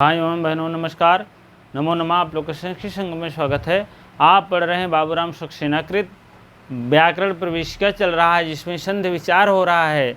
भाई एवं बहनों नमस्कार, नमो नमः। आप लोग का शैक्षिक संघ में स्वागत है। आप पढ़ रहे हैं बाबूराम सक्सेनाकृत व्याकरण प्रविष्टिका चल रहा है, जिसमें संधि विचार हो रहा है।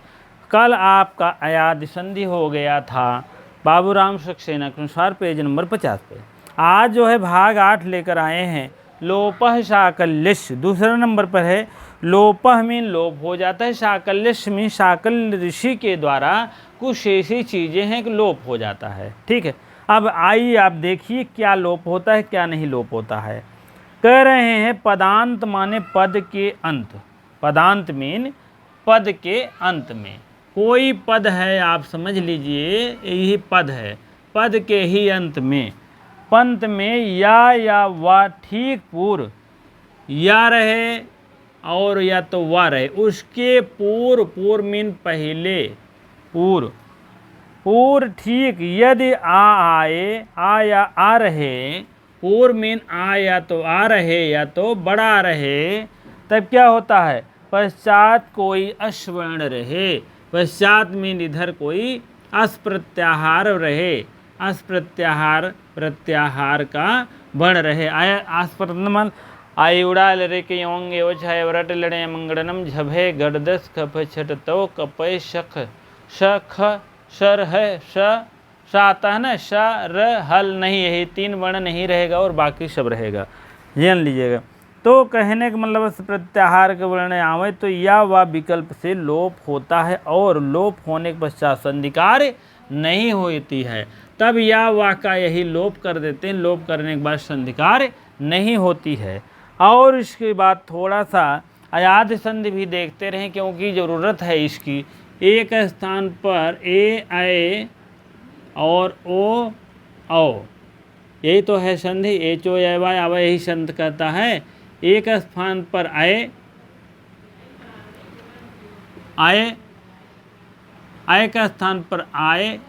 कल आपका अयाद संधि हो गया था बाबूराम सक्सेना के अनुसार पेज नंबर 50 पे। आज जो है भाग 8 लेकर आए हैं। लोपह शाकल्यश दूसरे नंबर पर है। लोपह मीन लोप हो जाता है, शाकल्यश मीन शाकल ऋषि के द्वारा कुछ ऐसी चीज़ें हैं कि लोप हो जाता है। ठीक है, अब आइए आप देखिए क्या लोप होता है क्या नहीं लोप होता है। कह रहे हैं पदांत माने पद के अंत। पदांत मीन पद के अंत में कोई पद है, आप समझ लीजिए यही पद है, पद के ही अंत में, पंत में या वा ठीक पूर्व या रहे और या तो वा रहे, उसके पूर्व, पूर्व मीन पहले, पूर्व पूर्व ठीक यदि आए आ या आ रहे, पूर्व मीन आ या तो आ रहे या तो बड़ा रहे, तब क्या होता है पश्चात कोई अश्वर्ण रहे। पश्चात मीन इधर कोई अस प्रत्याहार रहे, अस प्रत्याहार प्रत्याहार का बण रहे। आय आस प्रथम आई उड़ा लरे के योंग एव छाय व्रट लड़े मंगड़नम झभे गड़दस कप छट तो कपय शख शख शर है श आता है ना, श र हल नहीं, यही 3 वर्ण नहीं रहेगा और बाकी सब रहेगा, जान लीजिएगा। तो कहने का मतलब प्रत्याहार के वर्ण आवे तो या व विकल्प से लोप होता है और लोप होने के पश्चात संधि कार्य नहीं होती है, तब या व का यही लोप कर देते हैं। लोप करने के बाद संधि कार्य नहीं होती है। और इसके बाद थोड़ा सा अयाद संधि भी देखते रहें, क्योंकि ज़रूरत है इसकी। एक स्थान पर ए आए और ओ औ, यही तो है संधि। एच ओ या वाय आवा, यही संधि कहता है। एक स्थान पर आए आए, आय का स्थान पर आए,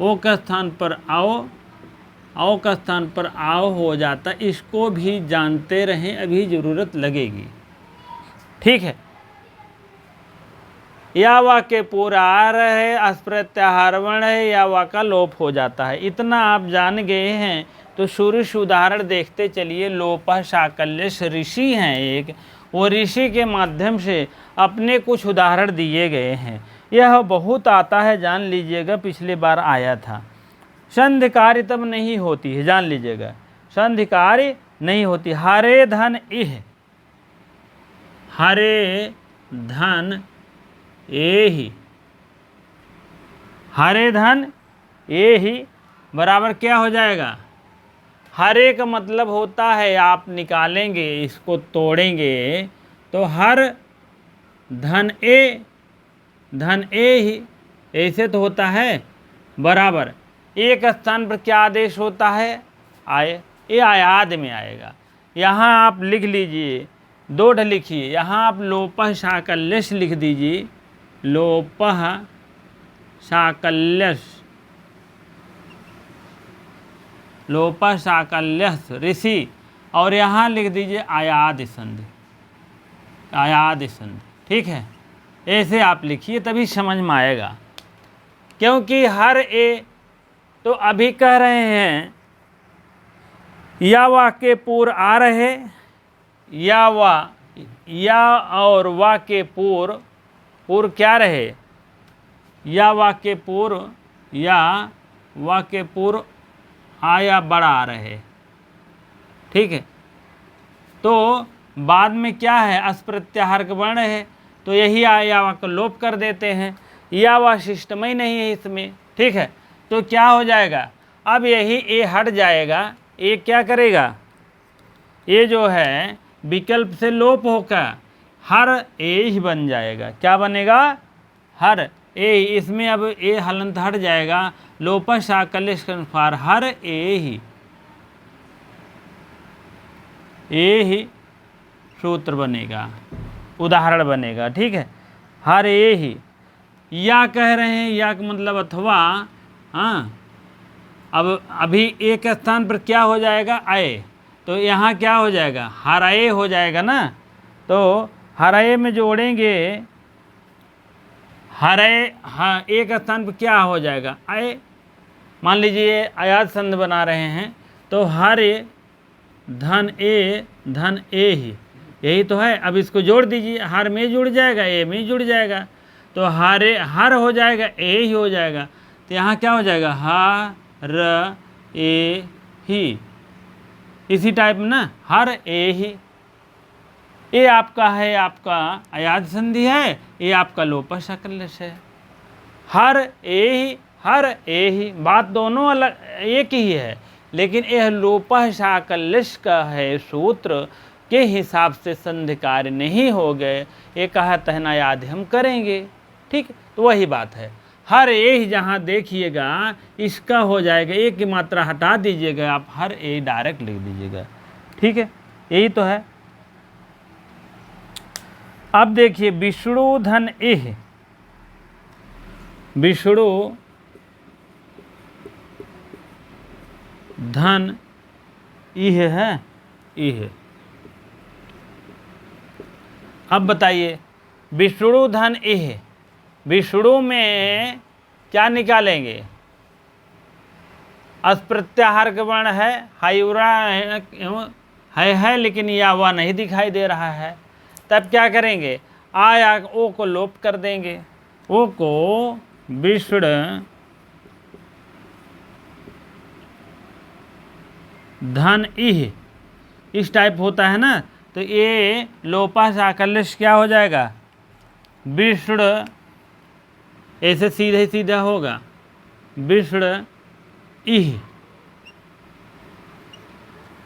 ओ का स्थान पर आओ, आओ का स्थान पर आओ हो जाता। इसको भी जानते रहें, अभी ज़रूरत लगेगी। ठीक है, या वा के पूरा आ रहे अस्प्रत्याहार वर्ण है, या वा का लोप हो जाता है। इतना आप जान गए हैं तो शुरू से उदाहरण देखते चलिए। लोपह शाकल्यश ऋषि हैं एक, वो ऋषि के माध्यम से अपने कुछ उदाहरण दिए गए हैं। यह बहुत आता है, जान लीजिएगा, पिछले बार आया था। संधि कार्य तब नहीं होती है, जान लीजिएगा, संधि कार्य नहीं होती। हरे धन इह, हरे धन ए ही, हरे धन ए ही बराबर क्या हो जाएगा। हरे का मतलब होता है, आप निकालेंगे इसको, तोड़ेंगे तो हर धन ए, धन ए ही, ऐसे तो होता है बराबर। एक स्थान पर क्या आदेश होता है, आए, ये आयाद में आएगा। यहाँ आप लिख लीजिए, 2 लिखिए। यहाँ आप लोपह शाकल्यश लिख दीजिए, लोपह शाकल्यश, लोपह शाकल्यश ऋषि, और यहाँ लिख दीजिए आयाद संधि, आयाद संधि। ठीक है, ऐसे आप लिखिए तभी समझ में आएगा। क्योंकि हर ए तो अभी कह रहे हैं या वा के पूर्व आ रहे, या वा, या और वा के पूर्व, पूर्व क्या रहे, या वा के पूर्व, या वा के पूर्व आया बड़ा रहे। ठीक है, तो बाद में क्या है, अस्प्रत्याहार का वर्ण है, तो यही आया वा का लोप कर देते हैं। या वा सिस्टम ही नहीं है इसमें। ठीक है, तो क्या हो जाएगा, अब यही ए हट जाएगा। ए क्या करेगा, ये जो है विकल्प से लोप होकर हर ए ही बन जाएगा। क्या बनेगा, हर ए। इसमें अब ए हलंत हट जाएगा। लोपह शाकल्यश के अनुसार हर ए ही सूत्र बनेगा, उदाहरण बनेगा। ठीक है, हर ए ही। या कह रहे हैं, या का मतलब अथवा, हाँ, अब अभी एक स्थान पर क्या हो जाएगा, आए, तो यहाँ क्या हो जाएगा, हराए हो जाएगा ना। तो हराए में जोड़ेंगे, हरे, हाँ, एक स्थान पर क्या हो जाएगा, आए, मान लीजिए अयाद संध बना रहे हैं, तो हर ए धन ए ही, यही तो है। अब इसको जोड़ दीजिए, हर में जुड़ जाएगा, ए में जुड़ जाएगा, तो हर हो जाएगा, ए ही हो जाएगा। तो यहाँ क्या हो जाएगा, हर ए ही, इसी टाइप में ना, हर ए ही। ये आपका है, आपका अयाद संधि है, ये आपका लोपा शाकलश है। हर ए ही, बात दोनों अलग एक ही है, लेकिन यह लोपा शाकलश का है, सूत्र के हिसाब से संधि कार्य नहीं हो गए, ये कहा तहना याद हम करेंगे। ठीक, तो वही बात है। हर ए ही जहाँ देखिएगा इसका हो जाएगा, एक की मात्रा हटा दीजिएगा, आप हर ए डायरेक्ट लिख दीजिएगा। ठीक है, यही तो है। अब देखिए विष्णु धन एह, विष्णु धन इह है, इह। अब बताइए विष्णु धन इह, विष्णु में क्या निकालेंगे, अस्प्रत्याहार का वर्ण है, हायुरा है लेकिन या वह नहीं दिखाई दे रहा है। तब क्या करेंगे, आ या ओ को लोप कर देंगे, ओ को विष्णु धन इह, इस टाइप होता है ना, तो ये लोपा शाकलश क्या हो जाएगा, विष्णु, ऐसे सीधे सीधा होगा, विष्णु इह,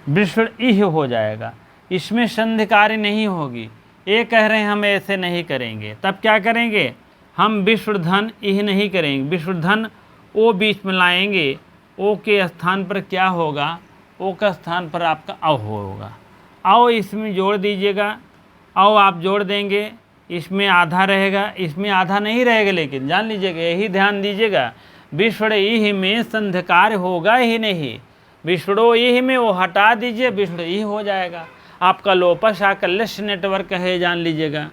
विष्णु इह हो जाएगा। इसमें संधि कार्य नहीं होगी, ये कह रहे हैं हम ऐसे नहीं करेंगे। तब क्या करेंगे, हम विष्णु धन इह नहीं करेंगे, विष्णु धन ओ बीच में लाएंगे, ओ के स्थान पर क्या होगा, ओ का स्थान पर आपका औ होगा। औ इसमें जोड़ दीजिएगा, औ आप जोड़ देंगे, इसमें आधा रहेगा, इसमें आधा नहीं रहेगा, लेकिन जान लीजिएगा, यही ध्यान दीजिएगा, विष्णु इह में संधि कार्य होगा ही नहीं, विष्णु इह में वो हटा दीजिए, विष्णु इह हो जाएगा। आपका लोपा शाकलश नेटवर्क है, जान लीजिएगा।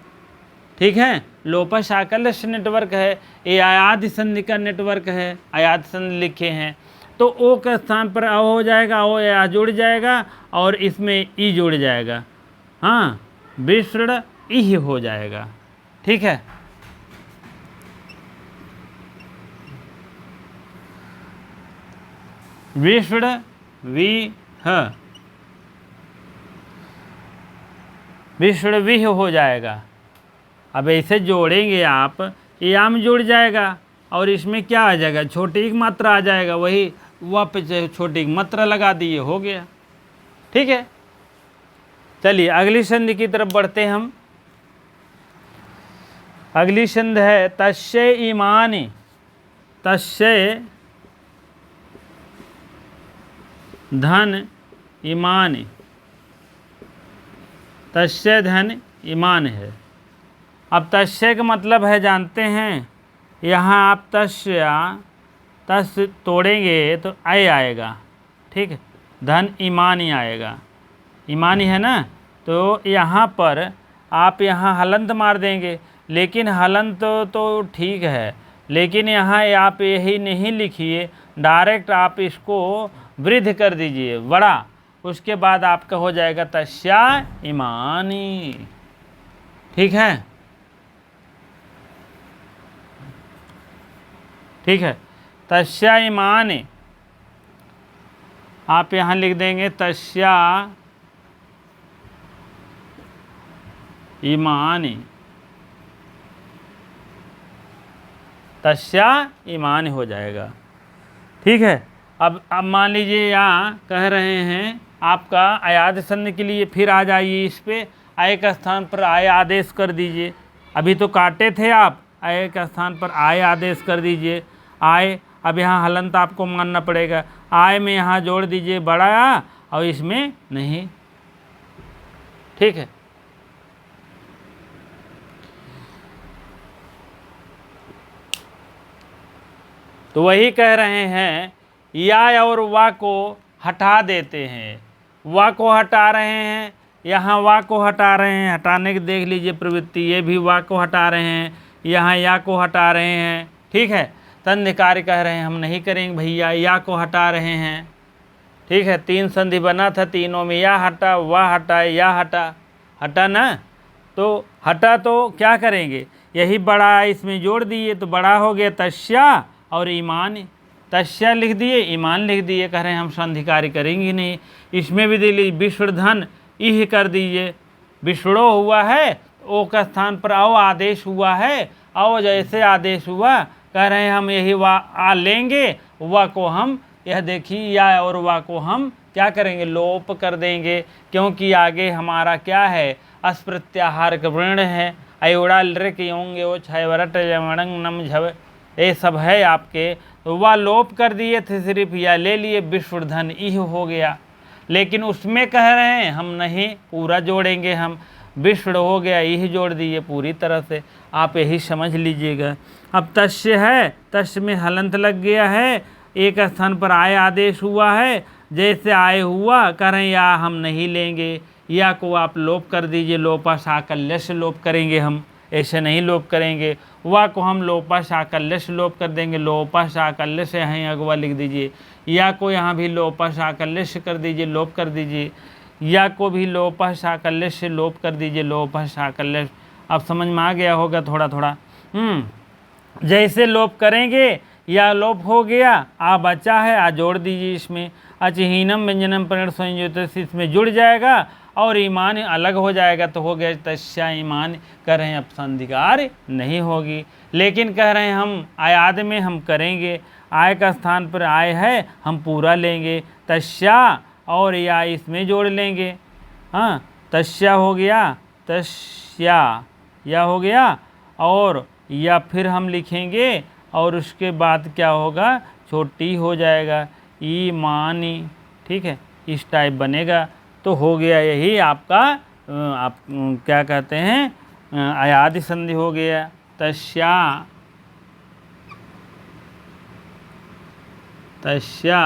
ठीक है, लोपा शाकलश नेटवर्क है, ये अयाद संधि का नेटवर्क है, अयाद संधि लिखे हैं, तो ओ के स्थान पर अ हो जाएगा, ओ या जुड़ जाएगा और इसमें ई जुड़ जाएगा, हाँ, विष्णु इह हो जाएगा। ठीक है, विष्णु विह, विष्णु विह हो जाएगा। अब ऐसे जोड़ेंगे आप, याम जुड़ जाएगा और इसमें क्या आ जाएगा, छोटी एक मात्रा आ जाएगा, वही वापस छोटी एक मात्रा लगा दिए, हो गया। ठीक है, चलिए अगली संधि की तरफ बढ़ते हैं हम। अगली संधि है तस्य इमानि, तस्य धन इमानि, तस्य धन ईमान है। अब तस्य का मतलब है जानते हैं, यहाँ आप तस् तोड़ेंगे तो आय आएगा। ठीक है, धन ईमानी आएगा, ईमानी है ना, तो यहाँ पर आप यहाँ हलंत मार देंगे, लेकिन हलंत तो ठीक है, लेकिन यहाँ आप यही नहीं लिखिए, डायरेक्ट आप इसको वृद्ध कर दीजिए बड़ा, उसके बाद आपका हो जाएगा तस्या ईमानी। ठीक है, ठीक है, तस्या ईमानी आप यहाँ लिख देंगे, तस्या ईमानी, तस्या ईमानी हो जाएगा। ठीक है, अब मान लीजिए यहाँ कह रहे हैं आपका अयाद संधि के लिए, फिर आ जाइए इस पे, आय का स्थान पर आय आदेश कर दीजिए। अभी तो काटे थे आप, आय का स्थान पर आय आदेश कर दीजिए, आय। अब यहाँ हलंत आपको मानना पड़ेगा, आय में यहाँ जोड़ दीजिए बड़ा आ और इसमें नहीं। ठीक है, तो वही कह रहे हैं, या और वा को हटा देते हैं, वा को हटा रहे हैं, यहाँ वा को हटा रहे हैं, हटाने की देख लीजिए प्रवृत्ति, ये भी वा को हटा रहे हैं, यहाँ या को हटा रहे हैं। ठीक है, संधिकारी कह रहे हैं हम नहीं करेंगे भैया, या को हटा रहे हैं। ठीक है, 3 संधि बना था, तीनों में या हटा, वह हटा, या हटा, हटा ना, तो हटा तो क्या करेंगे, यही बड़ा इसमें जोड़ दिए तो बड़ा हो गया तस्या और ईमान। तस्या लिख दिए, ईमान लिख दिए, कह रहे हैं हम संधिकारी करेंगे नहीं। इसमें भी दिली विष्णुधन इह कर दीजिए, विष्णु हुआ है ओ का स्थान पर आओ आदेश हुआ है, आओ जैसे आदेश हुआ, कह रहे हैं हम यही वा आ लेंगे, वा को हम यह देखिए या और वा को हम क्या करेंगे, लोप कर देंगे, क्योंकि आगे हमारा क्या है, अस्प्रत्याहार का वर्ण है, अयोड़ा लृक योंगे ओ छयवरट यमणंग नम झव, ये सब है आपके, तो वह लोप कर दिए थे, सिर्फ या ले लिए, विष्णुधन इह हो गया। लेकिन उसमें कह रहे हैं हम नहीं, पूरा जोड़ेंगे हम, विष्णु हो गया, यही जोड़ दिए पूरी तरह से, आप यही समझ लीजिएगा। अब तस्य है, तस्य में हलंत लग गया है, एक स्थान पर आय आदेश हुआ है, जैसे आय हुआ कह रहे हैं या हम नहीं लेंगे, या को आप लोप कर दीजिए, लोपा साकल्य से लोप करेंगे हम, ऐसे नहीं लोप करेंगे। वा को हम लोपा साकल्य से लोप कर देंगे, लोपा साकल्य से यहाँ अगवा लिख दीजिए, या को यहाँ भी लोपा साकल्य से कर दीजिए, लोप कर दीजिए, या को भी लोपा साकल्य से लोप कर दीजिए, लोपा साकल्य। अब समझ में आ गया होगा थोड़ा थोड़ा। जैसे लोप करेंगे या लोप हो गया, आ बचा है, आ जोड़ दीजिए इसमें, अचहीनम व्यंजनम परिण संयोजन, इसमें जुड़ जाएगा और ईमान अलग हो जाएगा, तो हो गया तस्या ईमान। कह रहे हैं अब संधिकार नहीं होगी, लेकिन कह रहे हैं हम आयाद में हम करेंगे, आय का स्थान पर आय है, हम पूरा लेंगे, तस्या और या इसमें जोड़ लेंगे। हाँ, तस्या हो गया, तस्या या हो गया, और या फिर हम लिखेंगे और उसके बाद क्या होगा, छोटी हो जाएगा, ईमानी। ठीक है, इस टाइप बनेगा, तो हो गया यही आपका आप क्या कहते हैं, अयादि संधि हो गया। तस्या, तस्या,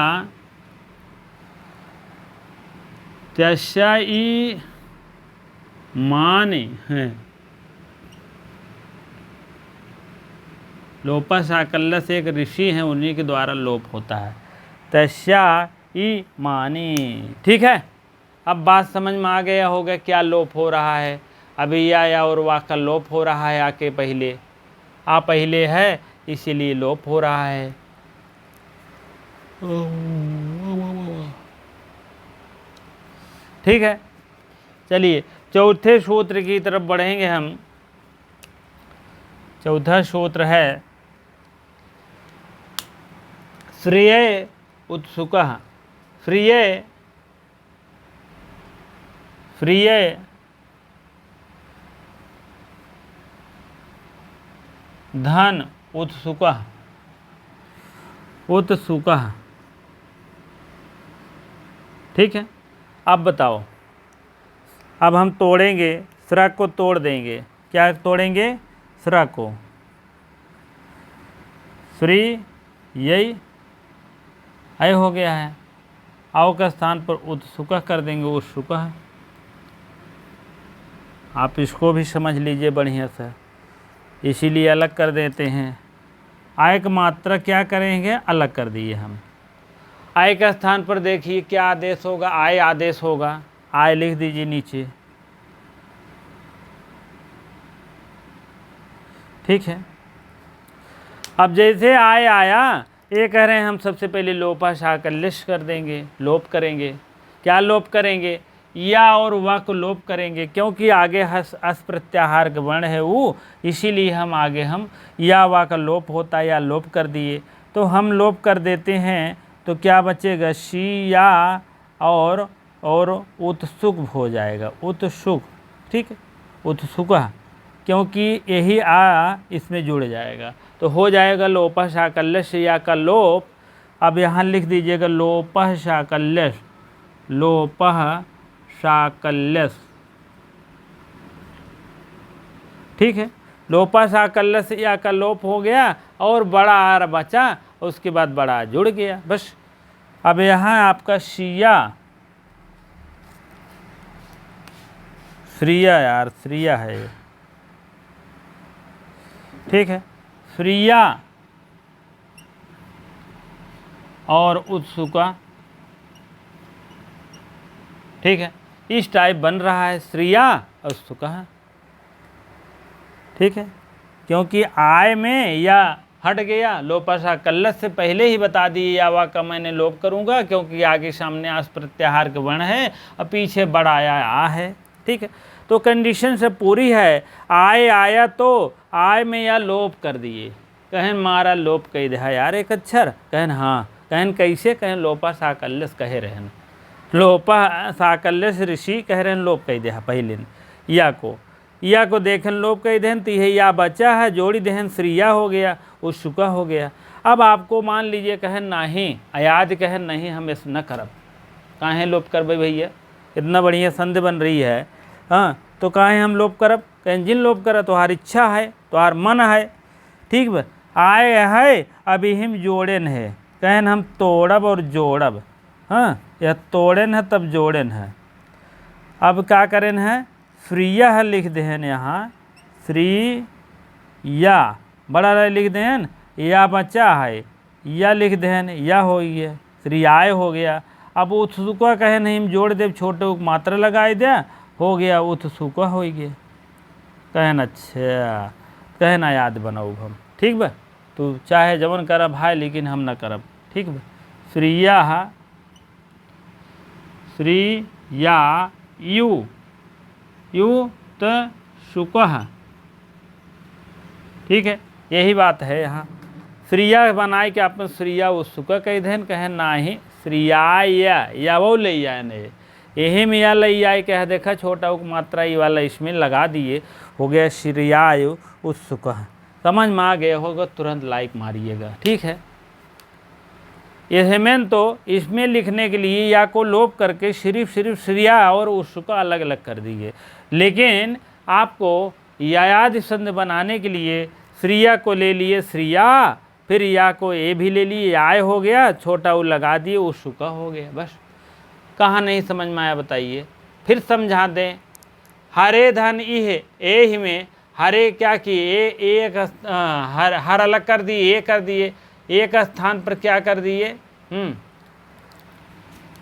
तस्या ई माने है, लोपा साकल्य से एक ऋषि हैं, उन्हीं के द्वारा लोप होता है, तस्या ई मानी। ठीक है, अब बात समझ में आ गया होगा क्या लोप हो रहा है। अभी या और वा का लोप हो रहा है, आके पहले आ पहले है, इसीलिए लोप हो रहा है। ठीक है, चलिए चौथे सूत्र की तरफ बढ़ेंगे हम। चौथा सूत्र है श्रेय उत्सुकः, श्रेय श्रेय धन उत्सुकः, उत्सुकः। ठीक है, अब बताओ, अब हम तोड़ेंगे, स्रा को तोड़ देंगे, क्या तोड़ेंगे, स्रा को, श्री यही अय हो गया है, आओ का स्थान पर उत्सुक कर देंगे, उत्सुक। आप इसको भी समझ लीजिए बढ़िया से, इसीलिए अलग कर देते हैं। आय का मात्रा क्या करेंगे, अलग कर दिए हम। आय का स्थान पर देखिए क्या आदेश होगा, आय आदेश होगा, आय लिख दीजिए नीचे। ठीक है, अब जैसे आय आया, ये कह रहे हैं हम सबसे पहले लोपा साकल्यश कर देंगे, लोप करेंगे। क्या लोप करेंगे, या और वा को लोप करेंगे, क्योंकि आगे अस प्रत्याहार का वर्ण है वो, इसीलिए हम आगे हम या वा का लोप होता है, या लोप कर दिए, तो हम लोप कर देते हैं, तो क्या बचेगा, शी या और उत्सुक हो जाएगा, उत्सुक। ठीक है, उत्सुक, क्योंकि यही आ इसमें जुड़ जाएगा, तो हो जाएगा लोपः साकल्यश या का लोप। अब यहाँ लिख दीजिएगा लोपः साकल्यश, लोपः साकल्यश। ठीक है, लोपः साकल्यश या का लोप हो गया, और बड़ा आर बचा, उसके बाद बड़ा जुड़ गया, बस। अब यहाँ आपका शिया, श्रिया यार, श्रिया है ये। ठीक है, श्रिया और उत्सुका, ठीक है, इस टाइप बन रहा है श्रिया उत्सुका, ठीक है, क्योंकि आय में या हट गया, लोपसा कल्लस से पहले ही बता दिए या वा का मैंने लोप करूंगा, क्योंकि आगे सामने आस प्रत्याहार के वर्ण है और पीछे बढ़ाया आ है, ठीक है। तो कंडीशन से पूरी है, आय आया तो आय में या लोप कर दिए, कहन मारा लोप कह दे यार एक अक्षर, कहन हाँ, कहन कैसे, कहन लोपा साकल्यस कहे रहन, लोपा साकल्यस ऋषि कह रहे लोप कह दे पहले या को देखन लोप कह देन तो यह या बचा है, जोड़ी देहन श्रिया हो गया, उत्सुका हो गया। अब आपको मान लीजिए कहन नहीं, अयाद कहन नहीं हम इस न करब, काहे लोप करबे भैया, इतना बढ़िया संधि बन रही है, हाँ, तो काहे हम लोप करब, कहन जिन लोप कर तुम्हारी इच्छा है, तुम्हार मन है, ठीक बा, आए है अभी हम जोड़न है, कहन हम तोड़ब और जोड़ब, हाँ, यह तोड़न है तब जोड़न है। अब क्या करें है, श्रिया है लिख देन यहाँ, श्री या बड़ा रहे लिख देन, या बच्चा है या लिख देन, या हो गया श्रियाय हो गया। अब उत्सुका कहे नहीं हम जोड़ दे, छोटे मात्रा लगाए दे, हो गया उत्सुका हो गया, कहन अच्छा, कहना याद बनाऊ हम, ठीक बा, तो चाहे जवन करब है लेकिन हम न करब, ठीक बा। श्रिया श्री या यू तो सुकह, ठीक है, यही बात है यहाँ। श्रिया बनाए कि आपने श्रिया वो सुकह कह देन, कहे नाही श्रिया या वो ले आए नहीं, यही में या ले आए कह देखा, छोटा उक मात्रा ये वाला इसमें लगा दिए, हो गया श्रियायु उत्सुकः। समझ में आ गया होगा, तुरंत लाइक मारिएगा, ठीक है। यह तो इसमें लिखने के लिए या को लोप करके सिर्फ श्रिया और उत्सुका अलग अलग कर दिए, लेकिन आपको याद संधि बनाने के लिए श्रिया को ले लिए श्रिया, फिर या को ए भी ले लिए, आय हो गया, छोटा उ लगा दिए, उत्सुका हो गया, बस। कहाँ नहीं समझ में आया बताइए, फिर समझा दें। हरे धन इह ए में हरे क्या किए, एक हर अलग कर दिए, ए कर दिए, एक स्थान पर क्या कर दिए,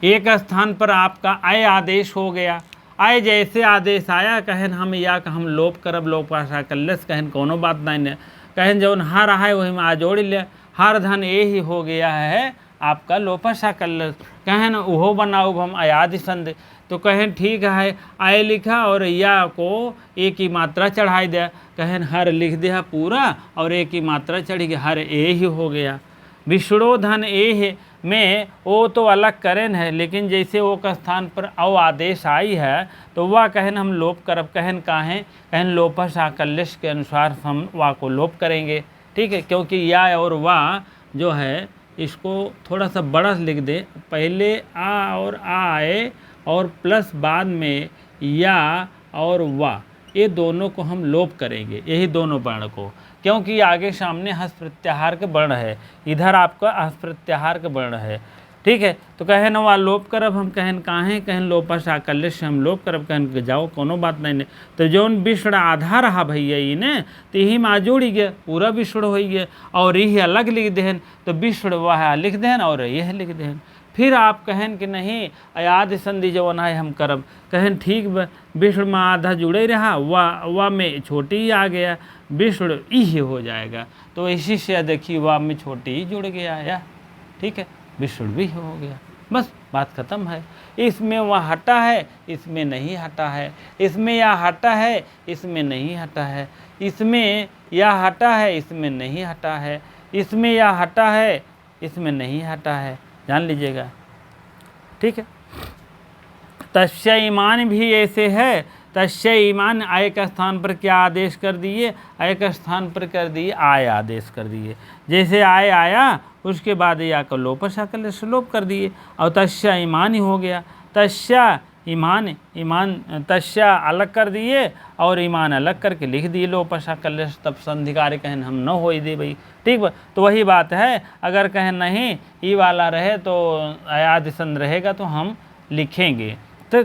एक स्थान पर आपका अय आदेश हो गया। अय जैसे आदेश आया, कहन हम या हम लोप करब, लोप भाषा कल्लस, कहन कोनो बात नहीं, कहन जौन हर है वही में आ जोड़ ले, हर धन ये ही हो गया है आपका लोपसा कल्लस, कहन उहो बनाओ हम अयाद संधि, तो कहन ठीक है, आय लिखा और या को एक ही मात्रा चढ़ाई दिया, कहन हर लिख दिया पूरा और एक ही मात्रा चढ़ी गई, हर ए ही हो गया। विष्णोधन ए है में वो तो अलग करें है, लेकिन जैसे वो का स्थान पर अव आदेश आई है तो वह कहन हम लोप करब, कहन काहें, कहन लोपस आकल्यश के अनुसार हम वाह को लोप करेंगे, ठीक है, क्योंकि या और वाह जो है इसको थोड़ा सा बड़ा लिख दे, पहले आ और आए और प्लस बाद में या और वाह, ये दोनों को हम लोप करेंगे, यही दोनों वर्ण को, क्योंकि आगे सामने हस्त प्रत्याहार के वर्ण है, इधर आपका हस्त प्रत्याहार के वर्ण है, ठीक है। तो कहन वह लोप करब हम, कहन काहें, कहन लोपस आकल्य से हम लोप करब, कहन जाओ कोनो बात नहीं। तो जौन विष्ण आधा रहा भैया इन्हें, तो यही में जोड़ी गया, पूरा विष्ण हो गया, और यही अलग लिख देहन, तो विष्ण वह लिख देहन और यह लिख देहन। फिर आप कहन कि नहीं अयाद संधि जवन है हम करब, कहन ठीक विष्ण में आधा जुड़े रहा, वाह में छोटी ही आ गया, विष्ण ही हो जाएगा, तो इसी से देखिए वाह में छोटी ही जुड़ गया या, ठीक है, विष्णु भी हो गया, बस बात खत्म है। इसमें वह हटा है, इसमें नहीं हटा है, इसमें या हटा है, इसमें नहीं हटा है, इसमें या हटा है, इसमें नहीं हटा है, इसमें या हटा है, इसमें नहीं हटा है, जान लीजिएगा, ठीक है। तस्य ईमान भी ऐसे है, तस्य ईमान आय का स्थान पर क्या आदेश कर दिए, आय का स्थान पर कर दिए आय आदेश कर दिए, जैसे आय आया उसके बाद या का लोपस आकल्य से लोप कर दिए, और तस्य ईमान ही हो गया, तस्य ईमान, तस्य अलग कर दिए और ईमान अलग करके लिख दिए लोपस आकल्य, तब संधि कार्य कहन हम न हो दे भाई, ठीक बा। तो वही बात है, अगर कहें नहीं ई वाला रहे तो अयाद संधि रहेगा तो हम लिखेंगे, तो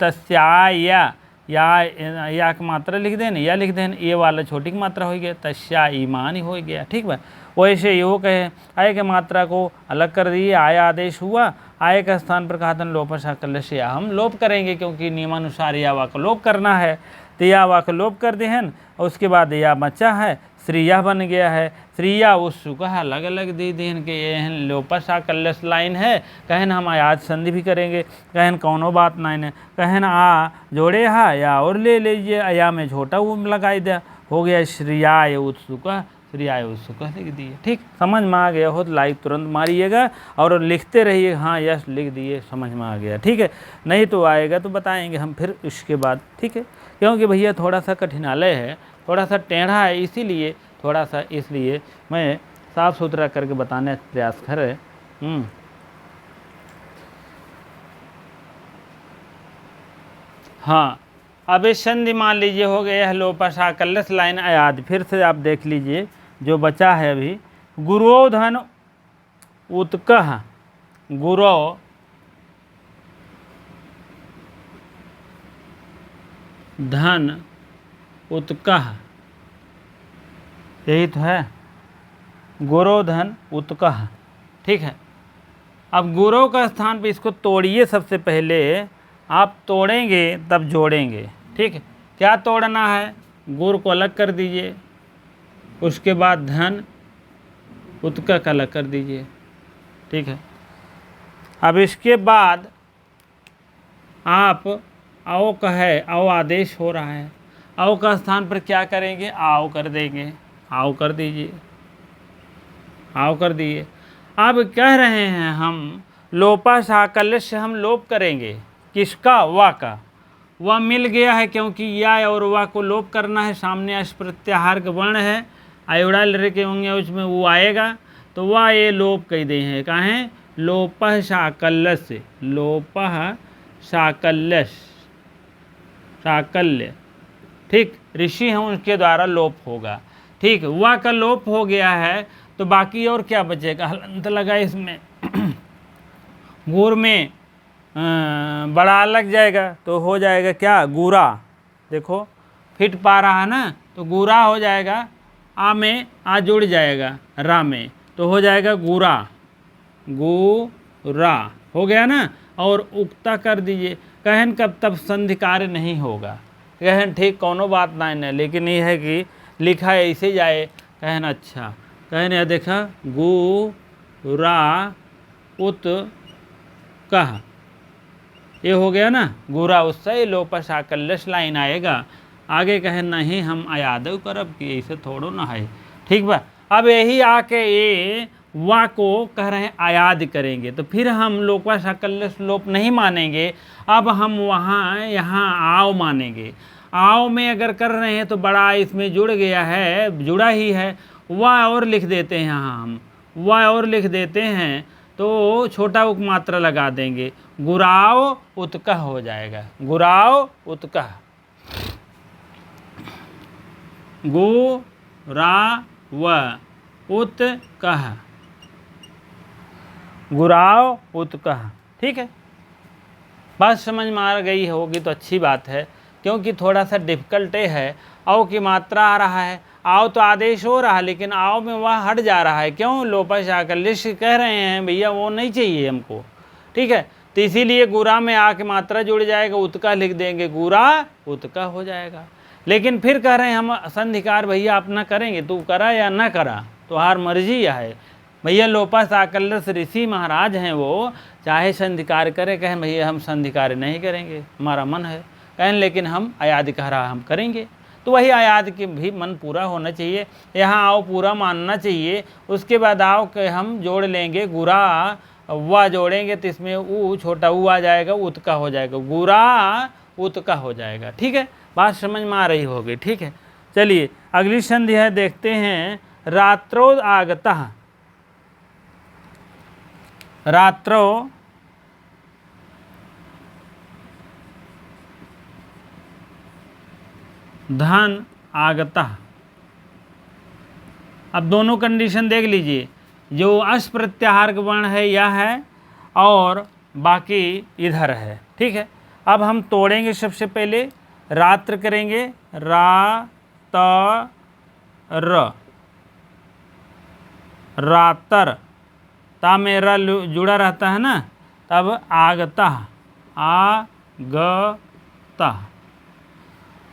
तस्या या की मात्रा लिख देन, या लिख देन, ये वाला छोटी की मात्रा हो गया, तस्या ईमान ही हो गया, ठीक बा। वैसे योग है, आय के मात्रा को अलग कर दिए, आय आदेश हुआ, आय के स्थान पर कहा था लोप साकल्य से हम लोप करेंगे, क्योंकि नियमानुसार या वाक लोप करना है, तो या वाक लोप कर देहन। और उसके बाद या बच्चा है श्रीया बन गया है, श्रीया उत्सुक अलग अलग दे देहन के ये लोप साकल्य लाइन है, कहन हम आयात संधि भी करेंगे, कहन कौनो बात नहीं है, कहन आ जोड़े हा या और ले लीजिए, या में छोटा वो लगाई दिया, हो गया श्रीयाय उत्सुक, श्रीयाय उत्सुक लिख दिए। ठीक, समझ में आ गया हो तो लाइक तुरंत मारिएगा और लिखते रहिए, हाँ यस लिख दिए, समझ में आ गया। ठीक है, नहीं तो आएगा तो बताएंगे हम फिर उसके बाद। ठीक है, क्योंकि भैया थोड़ा सा कठिनालय है, थोड़ा सा टेढ़ा है, इसीलिए थोड़ा सा इसलिए मैं साफ सुथरा करके बताने का प्रयास कर रहे। हाँ, अब इस संधि मान लीजिए हो गया है लोप साकल्य लाइन आयाद, फिर से आप देख लीजिए जो बचा है अभी, गुरोधन उत्कह, गुरो धन उत्कह, यही तो है, गुरोधन उत्कह। ठीक है, अब गुरो का स्थान पे इसको तोड़िए, सबसे पहले आप तोड़ेंगे तब जोड़ेंगे। ठीक है, क्या तोड़ना है, गुर को अलग कर दीजिए, उसके बाद धन उत्कह का अलग कर दीजिए। ठीक है, अब इसके बाद आप आओ का है, आओ आदेश हो रहा है, आओ का स्थान पर क्या करेंगे, आओ कर देंगे, आओ कर दीजिए, आओ कर दिए। अब कह रहे हैं हम लोपा साकल्य से हम लोप करेंगे, किसका, वा का, वह मिल गया है, क्योंकि या और वा को लोप करना है, सामने अश प्रत्याहार का वर्ण है, आयोड़ा लड़े के होंगे उसमें वो आएगा, तो वह ये लोप कह दे हैं, कहें लोपः साकल्य से, लोपः साकल्य, साकल्य। ठीक, ऋषि हैं उनके द्वारा लोप होगा। ठीक, वा का लोप हो गया है, तो बाकी और क्या बचेगा, हलंत लगा इसमें गुर में बड़ा लग जाएगा, तो हो जाएगा क्या, गुरा। देखो फिट पा रहा है ना, तो गुरा हो जाएगा, आ में आ जुड़ जाएगा रा में, तो हो जाएगा गुरा, गुरा हो गया ना। और उक्ता कर दीजिए, कहन कब तब संधि कार्य नहीं होगा, कहन ठीक कोनो बात नहीं है, लेकिन ये है कि लिखा ऐसे जाए, कहन अच्छा, कहन यह देखा गुरा उत कह, ये हो गया ना, गुरा उससे लोप साकल्य लाइन आएगा। आगे कहे नहीं हम आयाद करब कि ऐसे थोड़ो ना है। ठीक बा, अब यही आके ये वा को कह रहे हैं आयाद करेंगे, तो फिर हम लोपा साकल्य लोप नहीं मानेंगे, अब हम वहाँ यहाँ आओ मानेंगे। आओ में अगर कर रहे हैं तो बड़ा इसमें जुड़ गया है, जुड़ा ही है, वा और लिख देते हैं, यहाँ हम वा और लिख देते हैं, तो छोटा उपमात्रा लगा देंगे, गुराव उत्कह हो जाएगा, गुराव उत्कह, गु रा व उत्कह, गुराव उत्कह। ठीक है, बात समझ में आ गई होगी तो अच्छी बात है, क्योंकि थोड़ा सा डिफिकल्ट है, आओ की मात्रा आ रहा है, आओ तो आदेश हो रहा है, लेकिन आओ में वह हट जा रहा है, क्यों, लोपा साकल्य कह रहे हैं भैया वो नहीं चाहिए हमको। ठीक है, तो इसीलिए गुरा में आके मात्रा जुड़ जाएगा, उत्का लिख देंगे, गुरा उत्का हो जाएगा। लेकिन फिर कह रहे हैं हम संधिकार भैया अपना करेंगे, तू करा या ना करा तो हार मर्जी है भैया। लोपा साकल्य ऋषि महाराज हैं, वो चाहे संधिकार करे, कहें भैया हम संधिकार नहीं करेंगे, हमारा मन है, कहें लेकिन हम आयाद कह रहा हम करेंगे, तो वही आयाद के भी मन पूरा होना चाहिए, यहाँ आओ पूरा मानना चाहिए। उसके बाद आओ के हम जोड़ लेंगे, गुरा वा जोड़ेंगे तो इसमें ऊ छोटा ऊ आ जाएगा, उत्का हो जाएगा, गुरा उत्का हो जाएगा। ठीक है, बात समझ में आ रही होगी। ठीक है, चलिए अगली संधि है, देखते हैं, रात्रो आगतः, रात्रो धन आगतः। अब दोनों कंडीशन देख लीजिए, जो अश प्रत्याहार का वर्ण है यह है और बाकी इधर है। ठीक है, अब हम तोड़ेंगे, सबसे पहले रात्र करेंगे, रा त र, रातर, ता में र जुड़ा रहता है ना, तब आगता, आगता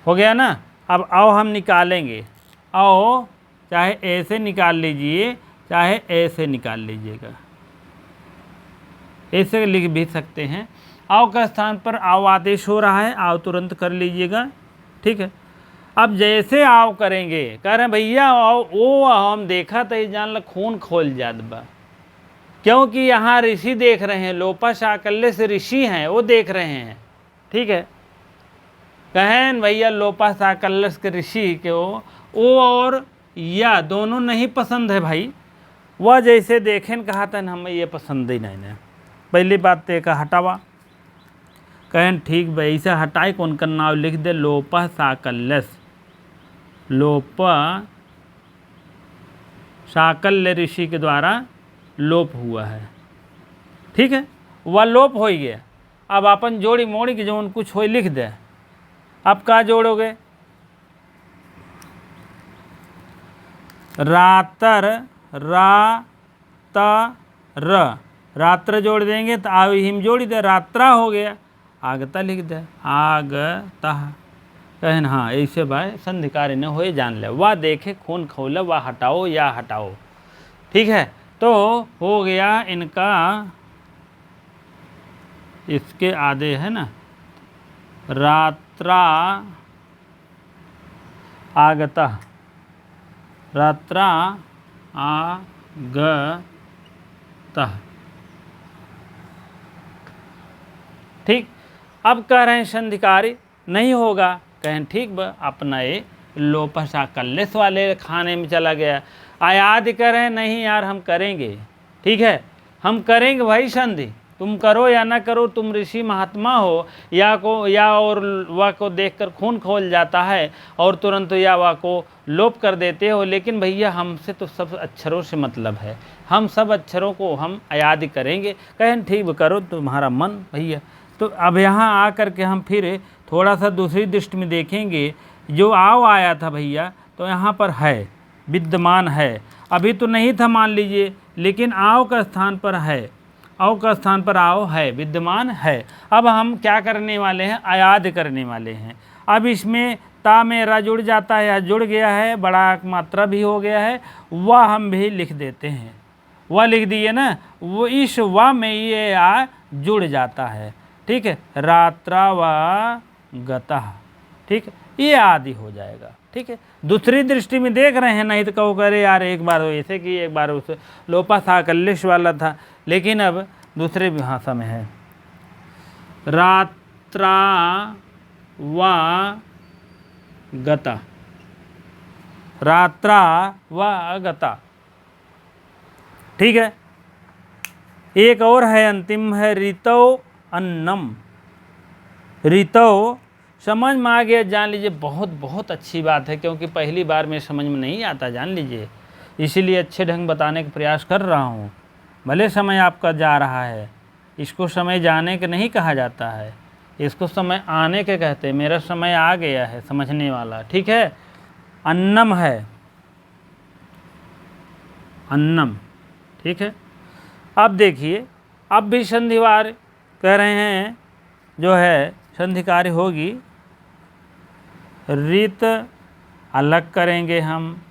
हो गया ना। अब आओ हम निकालेंगे, आओ चाहे ऐसे निकाल लीजिए चाहे ऐसे निकाल लीजिएगा, ऐसे लिख भी सकते हैं। आओ का स्थान पर आओ आदेश हो रहा है, आओ तुरंत कर लीजिएगा, ठीक है। अब जैसे आओ करेंगे, कह रहे हैं भैया आओ ओ हम देखा तो जान ल खून खोल जात बा, क्योंकि यहाँ ऋषि देख रहे हैं, लोपा शाकल्य से ऋषि हैं वो देख रहे हैं, ठीक है। कहें भैया लोपा शाकल्य के ऋषि के ओ और या दोनों नहीं पसंद है भाई, वह जैसे देखें कहा था हमें ये पसंद ही नहीं है। पहली बात तो का हटावा, कहें ठीक भाई ऐसे हटाए कौन का नाम लिख दे, लोपा शाकल्य, लोपा शाकल्य ऋषि के द्वारा लोप हुआ है, ठीक है। वह लोप हो गया। अब अपन जोड़ी मोड़ी के जो कुछ हो लिख दे, अब क्या जोड़ोगे, रातर, रा त र, रात्र जोड़ देंगे तो आ हिम जोड़ी दे, रात्रा हो गया, आगता लिख दे, आगता। कहन हाँ ऐसे भाई संधिकारी न हो जान ले, वह देखे खून खौले, वह हटाओ या हटाओ, ठीक है। तो हो गया इनका, इसके आधे है ना, रात्रा आगता, रात्रा आगता, ठीक। अब कह रहे हैं संधिकारी नहीं होगा, कहें ठीक बा अपना ये लोपा शाकल्य वाले खाने में चला गया। आयाद करें नहीं यार हम करेंगे, ठीक है हम करेंगे भाई संधि, तुम करो या ना करो, तुम ऋषि महात्मा हो, या और वह को देखकर खून खोल जाता है और तुरंत या वह को लोप कर देते हो, लेकिन भैया हमसे तो सब अक्षरों से मतलब है, हम सब अक्षरों को हम याद करेंगे। कहें ठीक करो तुम्हारा मन भैया। तो अब यहाँ आकर के हम फिर थोड़ा सा दूसरी दृष्टि में देखेंगे, जो आओ आया था भैया तो यहाँ पर है, विद्यमान है, अभी तो नहीं था मान लीजिए, लेकिन आओ का स्थान पर है, आओ का स्थान पर आओ है, विद्यमान है। अब हम क्या करने वाले हैं, आयाद करने वाले हैं। अब इसमें ता में रा जुड़ जाता है या जुड़ गया है, बड़ा मात्रा भी हो गया है, वह हम भी लिख देते हैं, वह लिख दिए ना, वो इस व में ये आ जुड़ जाता है, ठीक है। रात्रा व गता, ठीक है, ये आदि हो जाएगा, ठीक है। दूसरी दृष्टि में देख रहे हैं, नहीं तो कहो करे यार एक बार ऐसे की एक बार उस लोपा शाकल्य वाला था, लेकिन अब दूसरे भाषा में है, रात्रा व गता, रात्रा व गता, ठीक है। एक और है अंतिम है ऋतौ अन्नम, ऋतौ समझ में आ गया, जान लीजिए बहुत बहुत अच्छी बात है, क्योंकि पहली बार में समझ में नहीं आता, जान लीजिए, इसीलिए अच्छे ढंग बताने का प्रयास कर रहा हूँ। भले समय आपका जा रहा है, इसको समय जाने के नहीं कहा जाता है, इसको समय आने के कहते हैं, मेरा समय आ गया है समझने वाला, ठीक है। अन्नम है, अन्नम, ठीक है। अब देखिए, अब भी संधिवार कह रहे हैं, जो है संधिकारी होगी, रीत अलग करेंगे हम,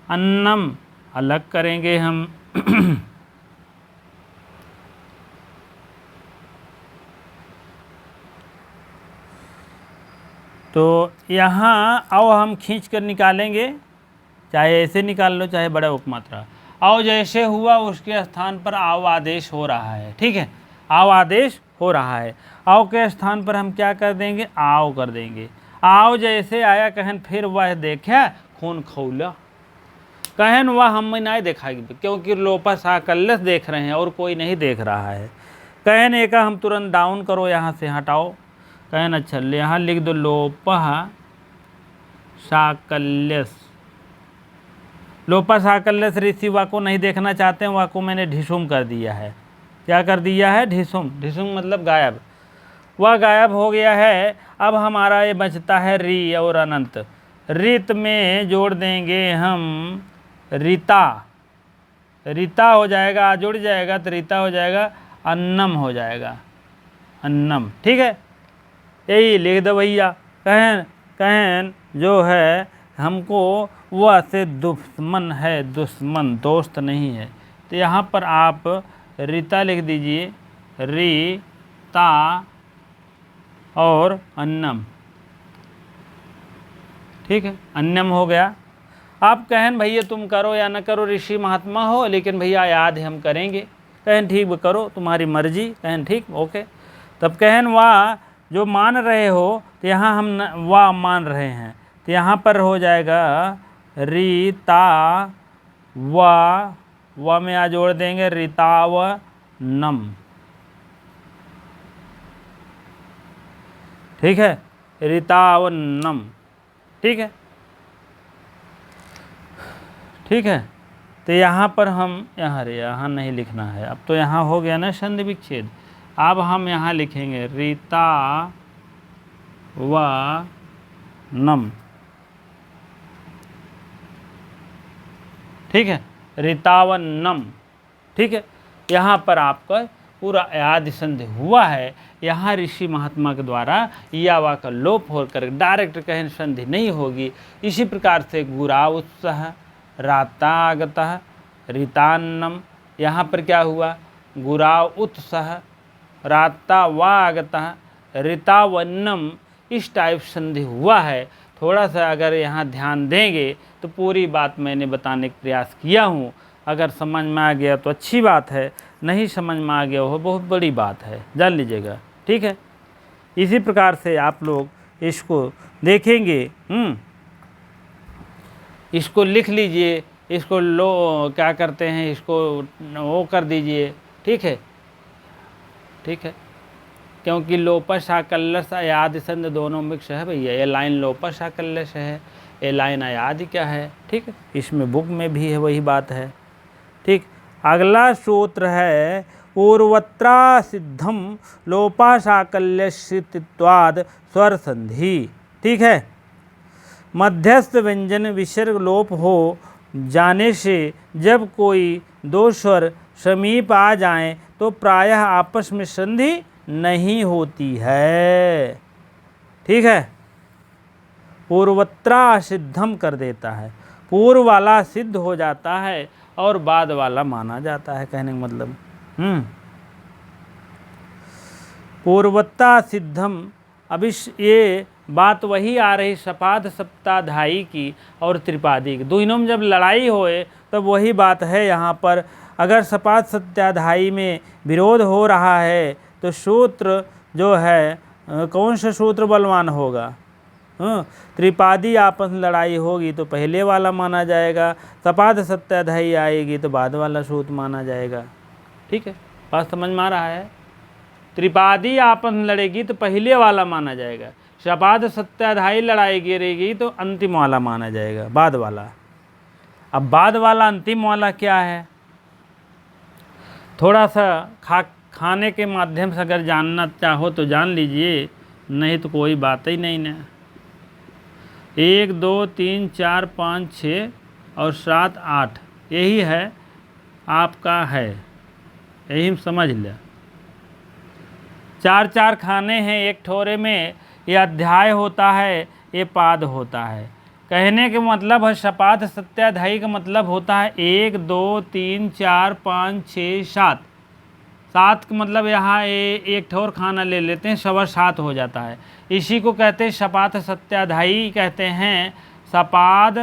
अन्नम अलग करेंगे हम तो यहाँ आओ हम खींच कर निकालेंगे, चाहे ऐसे निकाल लो चाहे बड़ा उपमात्रा, आओ जैसे हुआ उसके स्थान पर आओ आदेश हो रहा है, ठीक है, आओ आदेश हो रहा है। आओ के स्थान पर हम क्या कर देंगे, आओ कर देंगे। आओ जैसे आया कहन फिर वह देखा खून खौला, कहन वह हम नहीं देखाएगी, क्योंकि लोपा शाकल्य देख रहे हैं और कोई नहीं देख रहा है। कहन एक हम तुरंत डाउन करो, यहाँ से हटाओ, कहन अच्छा यहाँ लिख दो लोपा शाकल्य, लोपा शाकल्य ऋषि वा को नहीं देखना चाहते हैं, वा को मैंने ढिसुम कर दिया है। क्या कर दिया है, ढिसुम, ढिसुम मतलब गायब, वह गायब हो गया है। अब हमारा ये बचता है री और अनंत, रित में जोड़ देंगे हम रीता, रीता हो जाएगा, आ जुड़ जाएगा तो रीता हो जाएगा, अन्नम हो जाएगा, अन्नम। ठीक है, यही लिख दो भैया। कहन कहन जो है हमको वह से दुश्मन है, दुश्मन दोस्त नहीं है, तो यहाँ पर आप रीता लिख दीजिए, रीता और अन्नम। ठीक है, अन्नम हो गया। आप कहन भैया तुम करो या न करो, ऋषि महात्मा हो, लेकिन भैया याद है हम करेंगे। कहन ठीक करो, तुम्हारी मर्जी। कहन ठीक, ओके। तब कहन वाह जो मान रहे हो, तो यहाँ हम वाह मान रहे हैं, तो यहाँ पर हो जाएगा रीता वा में आ जोड़ देंगे रीताव नम। ठीक है, रीतावनम। ठीक है, ठीक है। तो यहाँ पर हम यहाँ नहीं लिखना है, अब तो यहाँ हो गया ना संधि विच्छेद। अब हम यहाँ लिखेंगे रीता व नम। ठीक है, रीतावन्नम। ठीक है, यहाँ पर आपका पूरा आदि संधि हुआ है। यहाँ ऋषि महात्मा के द्वारा यावा का लोप होकर डायरेक्ट कहन संधि नहीं होगी। इसी प्रकार से गुरा उत्साह, रातागतः, रीतान्नम, यहाँ पर क्या हुआ, गुरा उत्साह, राता वागतः, रीतावन्नम, इस टाइप संधि हुआ है। थोड़ा सा अगर यहाँ ध्यान देंगे तो पूरी बात मैंने बताने का प्रयास किया हूँ। अगर समझ में आ गया तो अच्छी बात है, नहीं समझ में आ गया हो बहुत बड़ी बात है, जान लीजिएगा। ठीक है, इसी प्रकार से आप लोग इसको देखेंगे। इसको लिख लीजिए, इसको लो क्या करते हैं, इसको वो कर दीजिए। ठीक है, ठीक है, क्योंकि लोपस आकल्लस अयादि संधि दोनों मिक्स है भैया। ये लाइन लोपस आकल्लस है, ये लाइन अयादि क्या है। ठीक है, इसमें बुक में भी है वही बात है। ठीक, अगला सूत्र है पूर्वत्रा सिद्धम लोपाशाकल्यस्थित्वाद स्वर संधि। ठीक है, मध्यस्थ व्यंजन विसर्ग लोप हो जाने से जब कोई दो स्वर समीप आ जाएं तो प्रायः आपस में संधि नहीं होती है। ठीक है, पूर्वत्रा सिद्धम कर देता है, पूर्व वाला सिद्ध हो जाता है और बाद वाला माना जाता है। कहने का मतलब पूर्वत्ता सिद्धम। अब इस ये बात वही आ रही सपाद सप्ताधाई की और त्रिपादी की, दोनों में जब लड़ाई होए तब वही बात है यहाँ पर। अगर सपाद सत्याधाई में विरोध हो रहा है तो सूत्र जो है कौन सा सूत्र बलवान होगा। त्रिपादी आपस में लड़ाई होगी तो पहले वाला माना जाएगा, सपाद सत्याधाई आएगी तो बाद वाला सूत्र माना जाएगा। ठीक है, बात समझ में आ रहा है। त्रिपादी आपस में लड़ेगी तो पहले वाला माना जाएगा, सपाद सत्याधाई लड़ाई गिरेगी तो अंतिम वाला माना जाएगा, बाद वाला। अब बाद वाला अंतिम वाला क्या है, थोड़ा सा खाने के माध्यम से अगर जानना चाहो तो जान लीजिए, नहीं तो कोई बात ही नहीं ना। 1 2 3 4 5 6 और 7 8 यही है आपका है, यही हम समझ लें। 4 खाने हैं एक ठोरे में, ये अध्याय होता है, ये पाद होता है। कहने के मतलब है सपाद सत्याधाई का मतलब होता है 1 2 3 4 5 6 7। 7 का मतलब यहाँ एक ठोर खाना ले लेते हैं, 7 हो जाता है। इसी को कहते हैं सपाद सत्याधाई कहते हैं, सपाद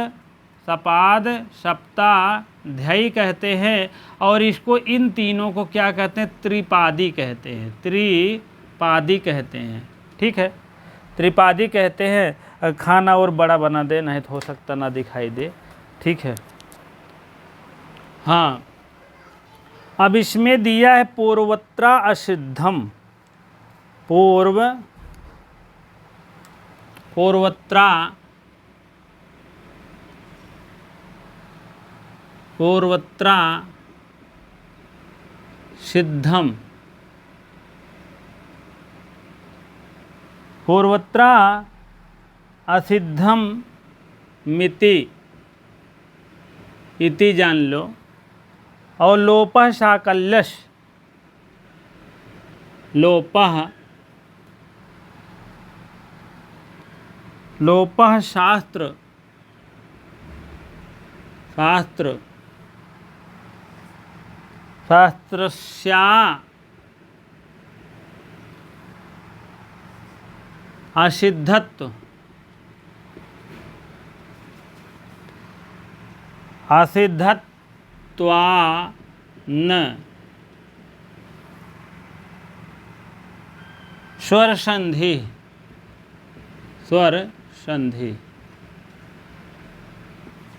सप्ताध्यायी कहते हैं। और इसको इन तीनों को क्या कहते हैं, त्रिपादी कहते हैं, त्रिपादी कहते हैं। ठीक है, त्रिपादी कहते हैं। खाना और बड़ा बना दे, नहीं तो हो सकता ना दिखाई दे। ठीक है, हाँ। अब इसमें दिया है पूर्वत्रा असिद्धम, पूर्वत्रा सिद्धम, पूर्वत्रा असिद्धम मिति, इति जान लो। और लोपः साकल्यश, लोपः शास्त्र, शास्त्रस्या असिद्धत्व, असिद्धत्वान्न स्वर संधि,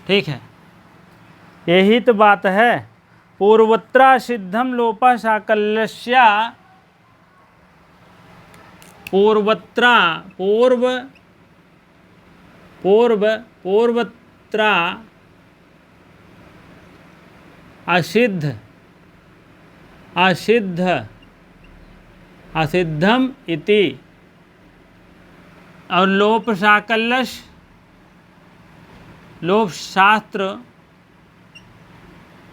ठीक है। यही तो बात है। पूर्वत्रा सिद्धम लोपः साकल्यस्या, पूर्वत्रा पूर्वत्रा असिद्धम इति, और लोप साकल्यश, लोप शास्त्र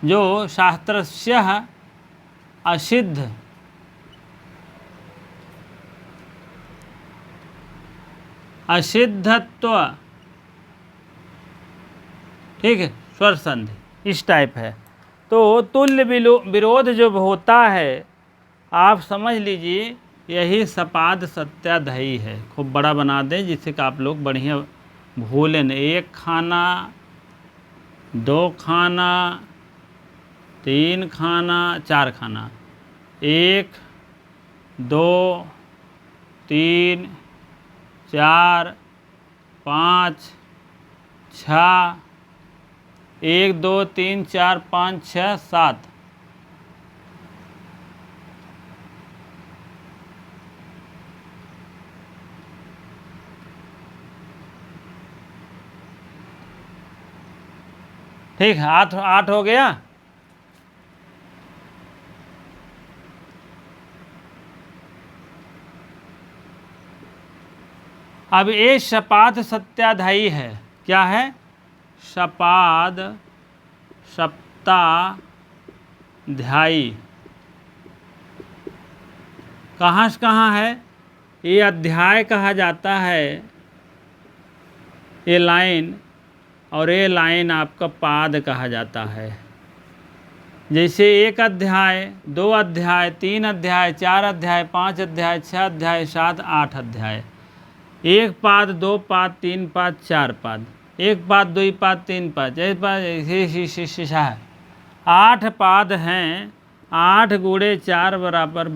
जो शास्त्रस्य असिद्ध, असिद्धत्व, ठीक है, स्वर संधि इस टाइप है। तो तुल्य विरोध जो होता है, आप समझ लीजिए यही सपाद सत्याध्यायी है। खूब बड़ा बना दें जिससे कि आप लोग बढ़िया भूलें नहीं। 1 खाना, 2 खाना, 3 खाना, 4 खाना, 1 2 3 4 5 6, 1 2 3 4 5 6 7, ठीक है। 8 हो गया। अब ये सपाद सत्याध्यायी है। क्या है? सपाद सप्ताध्यायी। कहाँ से कहाँ है? ये अध्याय कहा जाता है, ये लाइन, और ये लाइन आपका पाद कहा जाता है। जैसे 1 अध्याय, 2 अध्याय, 3 अध्याय, 4 अध्याय, 5 अध्याय, 6 अध्याय, 7 8 अध्याय। 1 पाद, 2 पाद, 3 पाद, 4 पाद, 1 पाद, 2 पाद, 3 पाद, 1 पाद, ऐसे है। 8 पाद हैं। 8 गुणे 4 बराबर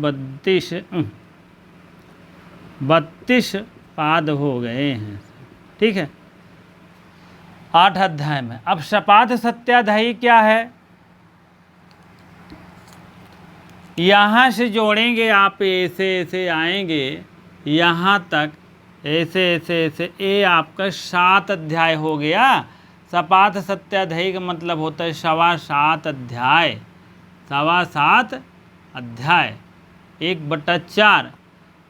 32 पाद हो गए हैं। ठीक है, 8 अध्याय में। अब सपाद सत्याध्यायी क्या है? यहाँ से जोड़ेंगे आप, ऐसे ऐसे आएंगे यहाँ तक, ऐसे ऐसे ऐसे, ये आपका 7 अध्याय हो गया। सपाद सत्याध्यायी का मतलब होता है 7.25 अध्याय। 7.25 अध्याय, 1/4,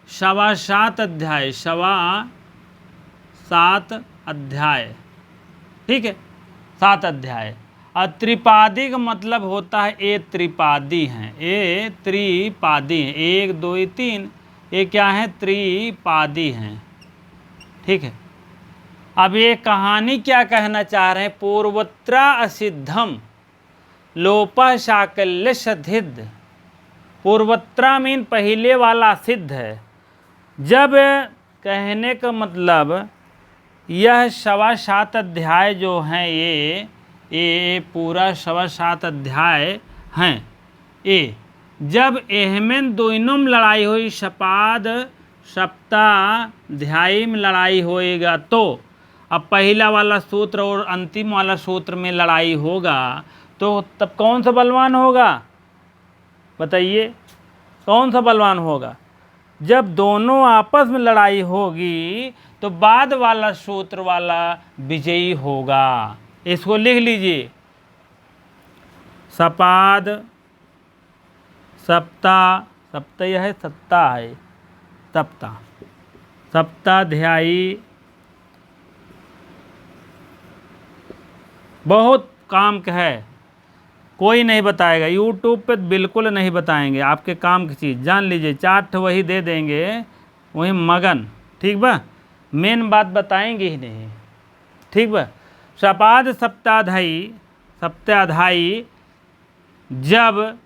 7.25 अध्याय, 7.25 अध्याय। ठीक है, 7 अध्याय। और त्रिपादी का मतलब होता है, ये त्रिपादी हैं, ये त्रिपादी हैं। 1 2 3, ये क्या है? त्रिपादी हैं। ठीक है, अब ये कहानी क्या कहना चाह रहे हैं? पूर्वत्रा असिद्धम लोपः साकल्य सधिद्ध। पूर्वत्रा मीन पहले वाला सिद्ध है। जब कहने का मतलब यह 7.25 अध्याय जो हैं, ये पूरा 7.25 अध्याय हैं। ये जब एहमें दोनों में लड़ाई हुई, सपाद सप्ताध्यायी में लड़ाई होएगा, तो अब पहला वाला सूत्र और अंतिम वाला सूत्र में लड़ाई होगा, तो तब कौन सा बलवान होगा? बताइए, कौन सा बलवान होगा? जब दोनों आपस में लड़ाई होगी तो बाद वाला सूत्र वाला विजयी होगा। इसको लिख लीजिए, सपाद सप्ता यह है, सत्ता है, सप्ताध्यायी बहुत काम का है। कोई नहीं बताएगा, यूट्यूब पे बिल्कुल नहीं बताएंगे, आपके काम की चीज़ जान लीजिए, 4 वही दे देंगे, वही मगन, ठीक बा, मेन बात बताएंगे ही नहीं, ठीक बा। सपाद सप्ताधाई, सप्ताधाई जब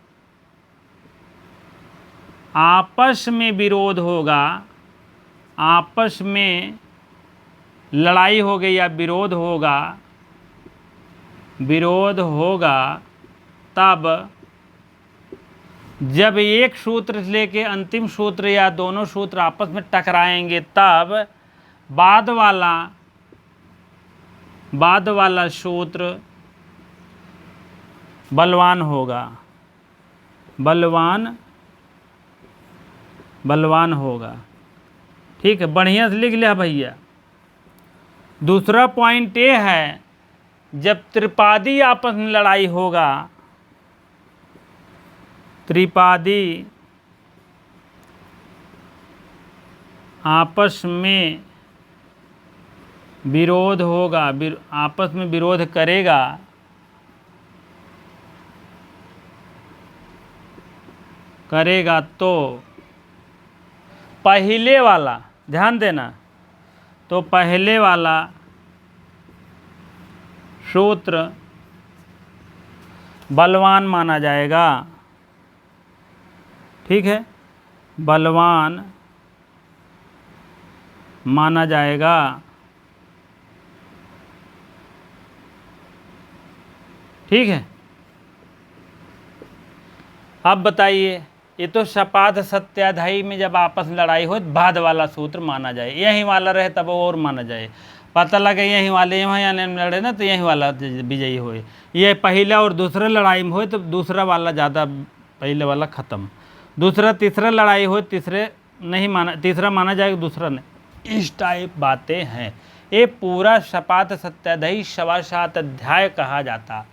आपस में विरोध होगा, आपस में लड़ाई हो गई या विरोध होगा, विरोध होगा, तब जब एक सूत्र से लेके अंतिम सूत्र या दोनों सूत्र आपस में टकराएंगे, तब बाद वाला सूत्र बलवान होगा, बलवान होगा, ठीक है, बढ़िया से लिख लिया भैया। दूसरा पॉइंट ये है, जब त्रिपादी आपस में लड़ाई होगा, त्रिपादी आपस में विरोध होगा, आपस में विरोध करेगा, तो पहले वाला, ध्यान देना, तो पहले वाला सूत्र बलवान माना जाएगा, ठीक है, बलवान माना जाएगा, ठीक है। अब बताइए, ये तो सपाद सत्याधाई में जब आपस में लड़ाई हो बाद वाला सूत्र माना जाए, यही वाला रहे तब और माना जाए, पता लगे यही वाले यहाँ लड़े ना तो यही वाला विजयी होए, ये पहला और दूसरा लड़ाई में होए तो दूसरा वाला ज़्यादा, पहले वाला ख़त्म, दूसरा तीसरा लड़ाई हो तीसरे नहीं माना, तीसरा माना जाएगा दूसरा नहीं, इस टाइप बातें हैं। ये पूरा सपाद सत्याधाई 7.25 अध्याय कहा जाता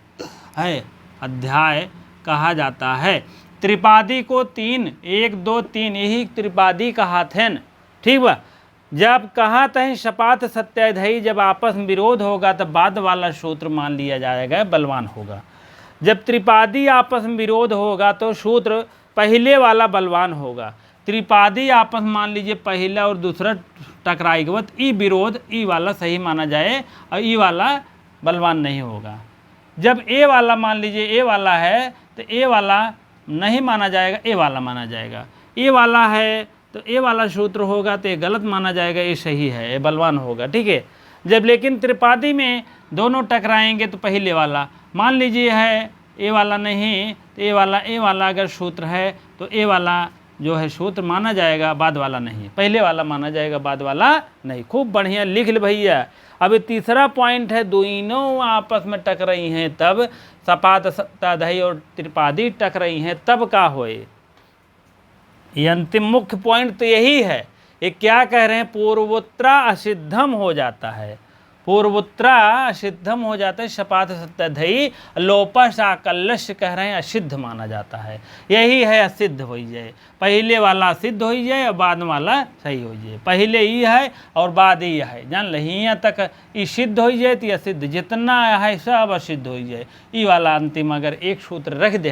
है, अध्याय कहा जाता है। त्रिपादी को 3, 1 2 3 यही त्रिपादी कहा थे न, ठीक बा। जब कहा था सपात सत्याधाई जब आपस में विरोध होगा तो बाद वाला सूत्र मान लिया जाएगा, बलवान होगा। जब त्रिपादी आपस में विरोध होगा तो सूत्र पहले वाला बलवान होगा। त्रिपादी आपस में मान लीजिए पहला और दूसरा टकराएगा तो ई विरोध ई वाला सही माना जाए और ई वाला बलवान नहीं होगा। जब ए वाला मान लीजिए ए वाला है तो ए वाला नहीं माना जाएगा, ए वाला माना जाएगा। ए वाला है तो ए वाला सूत्र होगा तो ये गलत माना जाएगा, ये सही है, ये बलवान होगा, ठीक है। जब लेकिन त्रिपादी में दोनों टकराएंगे तो पहले वाला मान लीजिए है, ए वाला नहीं तो ए वाला अगर सूत्र है तो ए वाला जो है सूत्र माना जाएगा, बाद वाला नहीं, पहले वाला माना जाएगा, बाद वाला नहीं। खूब बढ़िया लिख ले भैया। अब तीसरा पॉइंट है, दोनों आपस में टकराई हैं तब सपात सत्ताधाई और त्रिपादी टकराई हैं तब का होए। ये अंतिम मुख्य पॉइंट तो यही है। ये क्या कह रहे हैं, पूर्वोत्तरा असिद्धम हो जाता है, पूर्वोत्तरा असिद्धम हो जाता है, सपात सत्ताधाई लोपा साकल्यश कह रहे हैं असिद्ध माना जाता है। यही है असिद्ध हो जाए, पहले वाला सिद्ध हो जाए और बाद वाला सही हो जाए, पहले ये है और बाद ये है, जान ल यहाँ तक ये सिद्ध हो जाए तो असिद्ध, जितना है सब असिद्ध हो जाए। ये वाला अंतिम अगर एक सूत्र रख दे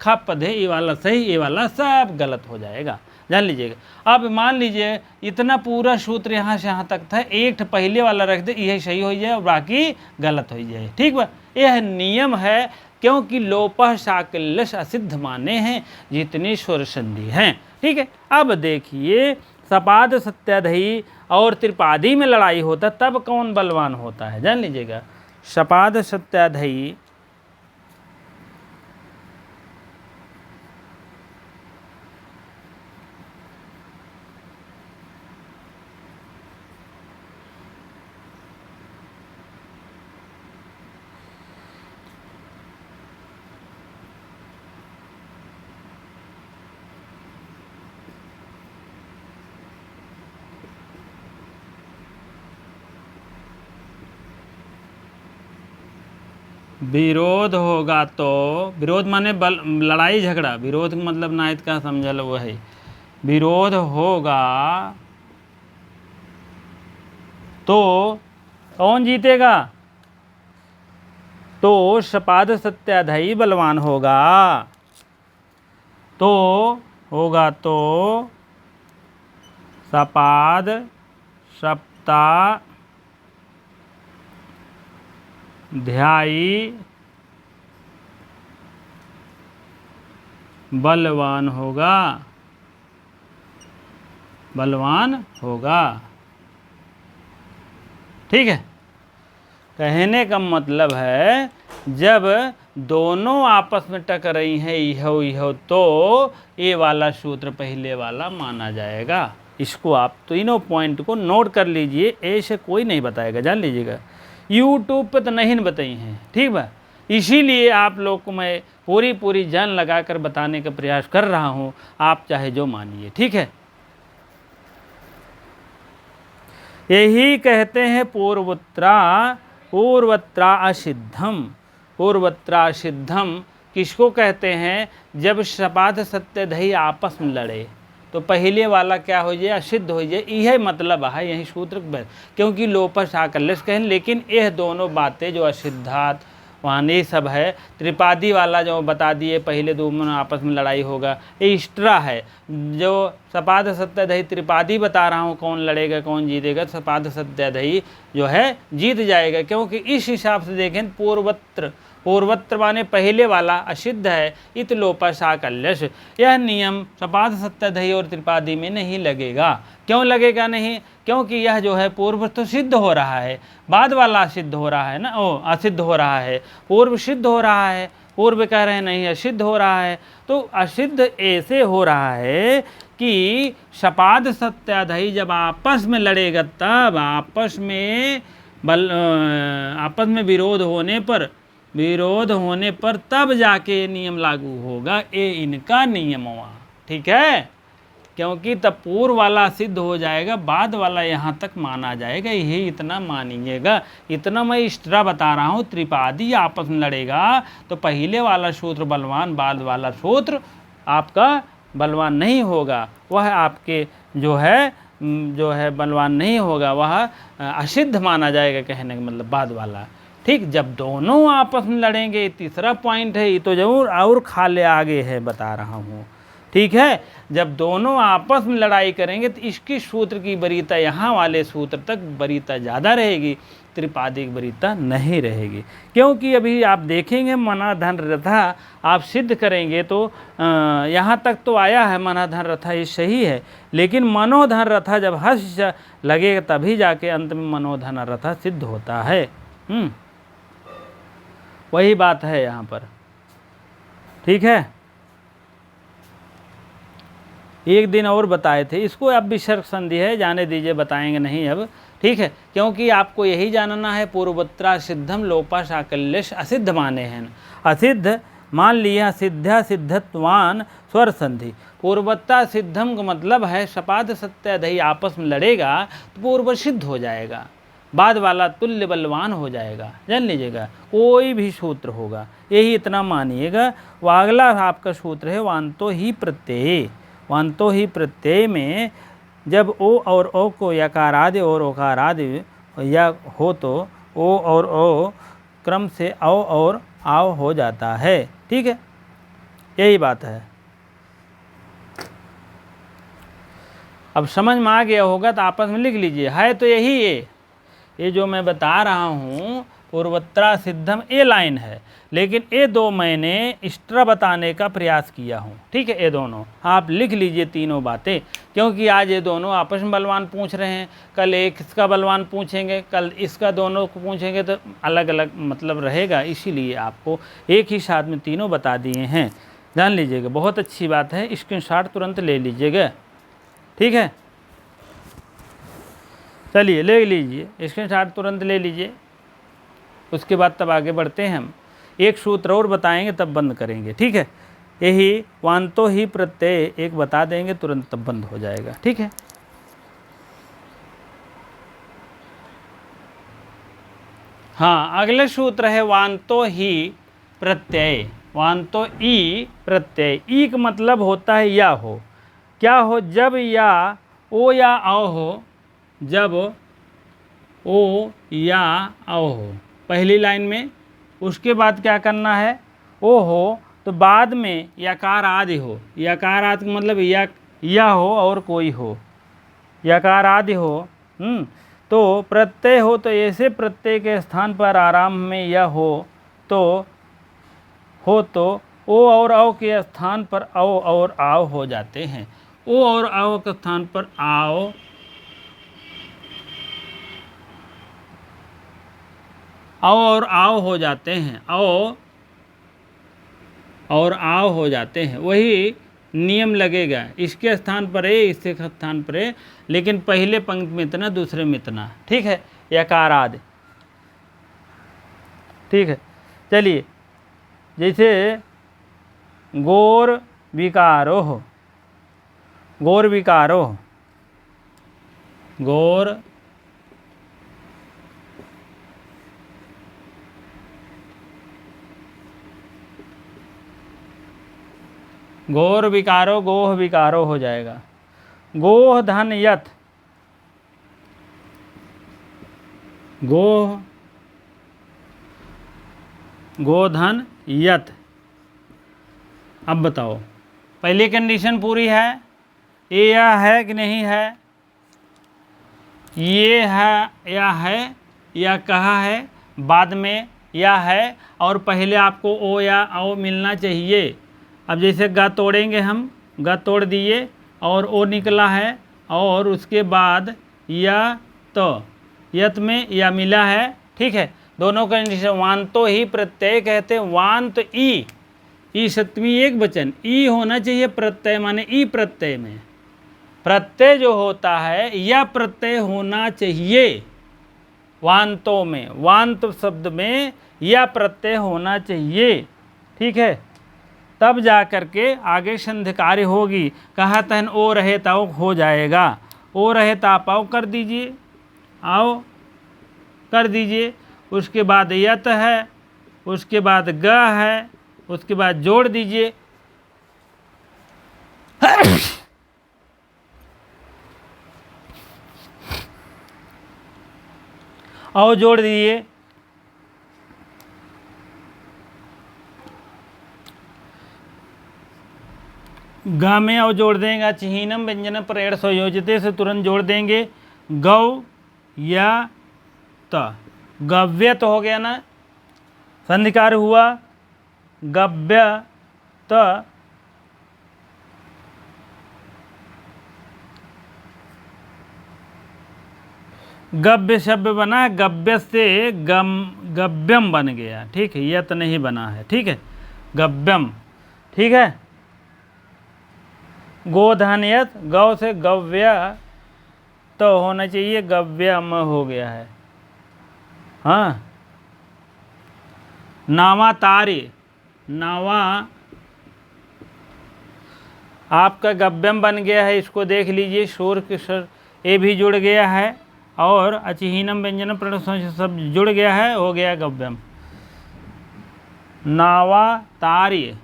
खप दे, ये वाला सही ये वाला सब गलत हो जाएगा, जान लीजिएगा। अब मान लीजिए इतना पूरा सूत्र यहाँ से यहाँ तक था, एक पहले वाला रख दे यही सही हो जाए और बाकी गलत हो जाए, ठीक बा। यह नियम है, क्योंकि लोपह साकल्यश असिद्ध माने हैं जितनी स्वर संधि हैं, ठीक है। अब देखिए सपाद सत्याधाई और त्रिपादी में लड़ाई होता तब कौन बलवान होता है, जान लीजिएगा। सपाद सत्याधाई विरोध होगा तो, विरोध माने लड़ाई झगड़ा, विरोध मतलब नायत का समझल वो है, विरोध होगा तो कौन जीतेगा, तो सपाद सत्याधई बलवान होगा। तो होगा तो सपाद सप्ता ध्यायी बलवान होगा, बलवान होगा। ठीक है, कहने का मतलब है जब दोनों आपस में टकराई हैं इहो इहो, तो ये वाला सूत्र पहले वाला माना जाएगा। इसको आप तीनों पॉइंट को नोट कर लीजिए, ऐसे कोई नहीं बताएगा, जान लीजिएगा। यूट्यूब पे तो नहीं बताई हैं, ठीक बा। इसीलिए आप लोग को मैं पूरी जान लगा कर बताने का प्रयास कर रहा हूँ, आप चाहे जो मानिए, ठीक है। यही कहते हैं पूर्वत्रा असिद्धम। पूर्वत्रा असिद्धम किसको कहते हैं? जब सपाद सत्यधई आपस में लड़े तो पहले वाला क्या हो जाए? असिद्ध हो जाए। यही मतलब है यही सूत्र, क्योंकि लोपस आकल्यस कहें। लेकिन यह दोनों बातें जो असिद्धात वहाँ ये सब है, त्रिपादी वाला जो बता दिए पहले दोनों आपस में लड़ाई होगा, ये एक्स्ट्रा है। जो सपाद सत्याधई त्रिपादी बता रहा हूँ, कौन लड़ेगा कौन जीतेगा, सपाद सत्याधई जो है जीत जाएगा। क्योंकि इस हिसाब से देखें, पूर्वत्र माने पहले वाला असिद्ध है, इत लोपसाकल्यश, यह नियम सपाद सत्याधई और त्रिपादी में नहीं लगेगा। क्यों लगेगा नहीं? क्योंकि यह जो है पूर्व तो सिद्ध हो रहा है, बाद वाला सिद्ध हो रहा है ना, असिद्ध हो रहा है। पूर्व सिद्ध हो रहा है, पूर्व कह रहे हैं नहीं असिद्ध हो रहा है। तो असिद्ध ऐसे हो रहा है कि सपाद सत्याधई जब आपस में लड़ेगा, तब आपस में विरोध होने पर तब जाके नियम लागू होगा। ये इनका नियम हुआ, ठीक है। क्योंकि तब पूर्व वाला सिद्ध हो जाएगा, बाद वाला यहाँ तक माना जाएगा। यही इतना मानिएगा। इतना मैं एक्स्ट्रा बता रहा हूँ। त्रिपादी आपस में लड़ेगा तो पहले वाला सूत्र बलवान, बाद वाला सूत्र आपका बलवान नहीं होगा। वह आपके जो है बलवान नहीं होगा, वह असिद्ध माना जाएगा। कहने का मतलब बाद वाला, ठीक। जब दोनों आपस में लड़ेंगे, तीसरा पॉइंट है, ये तो जरूर और खाले आगे है, बता रहा हूँ, ठीक है। जब दोनों आपस में लड़ाई करेंगे तो इसकी सूत्र की वरीयता यहाँ वाले सूत्र तक वरीयता ज़्यादा रहेगी, त्रिपादी की वरीयता नहीं रहेगी। क्योंकि अभी आप देखेंगे मनाधन रथा आप सिद्ध करेंगे तो यहाँ तक तो आया है मनाधन रथा, ये सही है। लेकिन मनोधन रथा जब हर्ष लगेगा तभी जाके अंत में मनोधन रथा सिद्ध होता है। वही बात है यहाँ पर, ठीक है। एक दिन और बताए थे, इसको अब विसर्ग संधि है, जाने दीजिए, बताएंगे नहीं अब, ठीक है। क्योंकि आपको यही जानना है, पूर्वत्रा सिद्धम लोपसाकल्यश असिद्ध माने हैं। असिद्ध मान लिया, सिद्धा सिद्धत्वान स्वर संधि। पूर्वत्रा सिद्धम का मतलब है सपाद सत्याधई आपस में लड़ेगा तो पूर्व सिद्ध हो जाएगा, बाद वाला तुल्य बलवान हो जाएगा। जान लीजिएगा, कोई भी सूत्र होगा, यही इतना मानिएगा। वह अगला आपका सूत्र है वांतो ही प्रत्यय। वांतो ही प्रत्यय में जब ओ और ओ को यकारादि और ओकारादि या हो तो ओ और ओ क्रम से औ और आव हो जाता है, ठीक है। यही बात है। अब समझ में आ गया होगा तो आपस में लिख लीजिए। है तो यही ये जो मैं बता रहा हूँ पूर्वत्रा सिद्धम, ये लाइन है। लेकिन ये दो मैंने एक्स्ट्रा बताने का प्रयास किया हूँ, ठीक है। ये दोनों आप लिख लीजिए तीनों बातें, क्योंकि आज ये दोनों आपस में बलवान पूछ रहे हैं, कल एक इसका बलवान पूछेंगे, कल इसका दोनों को पूछेंगे, तो अलग अलग मतलब रहेगा। इसीलिए आपको एक ही साथ में तीनों बता दिए हैं, जान लीजिएगा। बहुत अच्छी बात है, स्क्रीनशॉट तुरंत ले लीजिएगा, ठीक है। चलिए ले लीजिए, स्क्रीनशॉट तुरंत ले लीजिए। उसके बाद तब आगे बढ़ते हैं हम। एक सूत्र और बताएंगे तब बंद करेंगे, ठीक है। यही वांतो ही प्रत्यय एक बता देंगे, तुरंत तब बंद हो जाएगा, ठीक है। हाँ, अगले सूत्र है वांतो ही प्रत्यय। वांतो ई प्रत्यय। ई का मतलब होता है या हो। क्या हो? जब या ओ या औ हो, जब ओ या औ हो। पहली लाइन में उसके बाद क्या करना है, ओ हो तो बाद में यकार आदि हो, यकार आदि मतलब या हो और कोई हो, यकार आदि हो, तो प्रत्यय हो तो ऐसे प्रत्यय के स्थान पर आराम में यह हो तो ओ और औ के स्थान पर औ और आओ हो जाते हैं। ओ और आओ के स्थान पर आओ और आओ हो जाते हैं, औ और आओ हो जाते हैं। वही नियम लगेगा, इसके स्थान पर है, इसके स्थान पर है, लेकिन पहले पंक्ति में इतना, दूसरे में इतना। ठीक है, यकार आदि। ठीक है, चलिए जैसे गोर विकारोह, गोर विकारोह, गोर गोर विकारो गोह विकारो हो जाएगा। गोह धन यथ, गोह गोधन यथ। अब बताओ, पहली कंडीशन पूरी है, ये या है कि नहीं है, ये है या कहा है, बाद में या है, और पहले आपको ओ या औ मिलना चाहिए। अब जैसे ग तोड़ेंगे हम, ग तोड़ दिए और ओ निकला है, और उसके बाद या तो, यत में या मिला है। ठीक है, दोनों कंडीशन। वांतो ही प्रत्यय कहते हैं, वांत ई सप्तमी एक वचन, ई होना चाहिए प्रत्यय, माने ई प्रत्यय में प्रत्यय जो होता है यह प्रत्यय होना चाहिए। वांतों में, वांत शब्द में यह प्रत्यय होना चाहिए। ठीक है, तब जा करके आगे संधि कार्य होगी। कहा तहन ओ रहे ताओ हो जाएगा, ओ रहे तापाओ कर दीजिए, आओ कर दीजिए। उसके बाद यत है, उसके बाद ग है, उसके बाद जोड़ दीजिए। और जोड़ दीजिए। गा में और जोड़ देंगे, चिहीनम व्यंजन प्रेड़ संयोजिते से तुरंत जोड़ देंगे। गौ या त, गव्य तो हो गया ना, संधिकार हुआ, गव्य त, गव्य शब्द बना, गव्य से गव्यम बन गया। ठीक है, यत नहीं बना है। ठीक है, गव्यम। ठीक है, गोधन यत, गौ से गव्य तो होना चाहिए, गव्यम हो गया है। हाँ, नावा तारी, नावा आपका गव्यम बन गया है, इसको देख लीजिए। शोर के स्वर ए भी जुड़ गया है, और अचिहीनम व्यंजन प्रणव सब जुड़ गया है, हो गया गव्यम। नावा तार्य,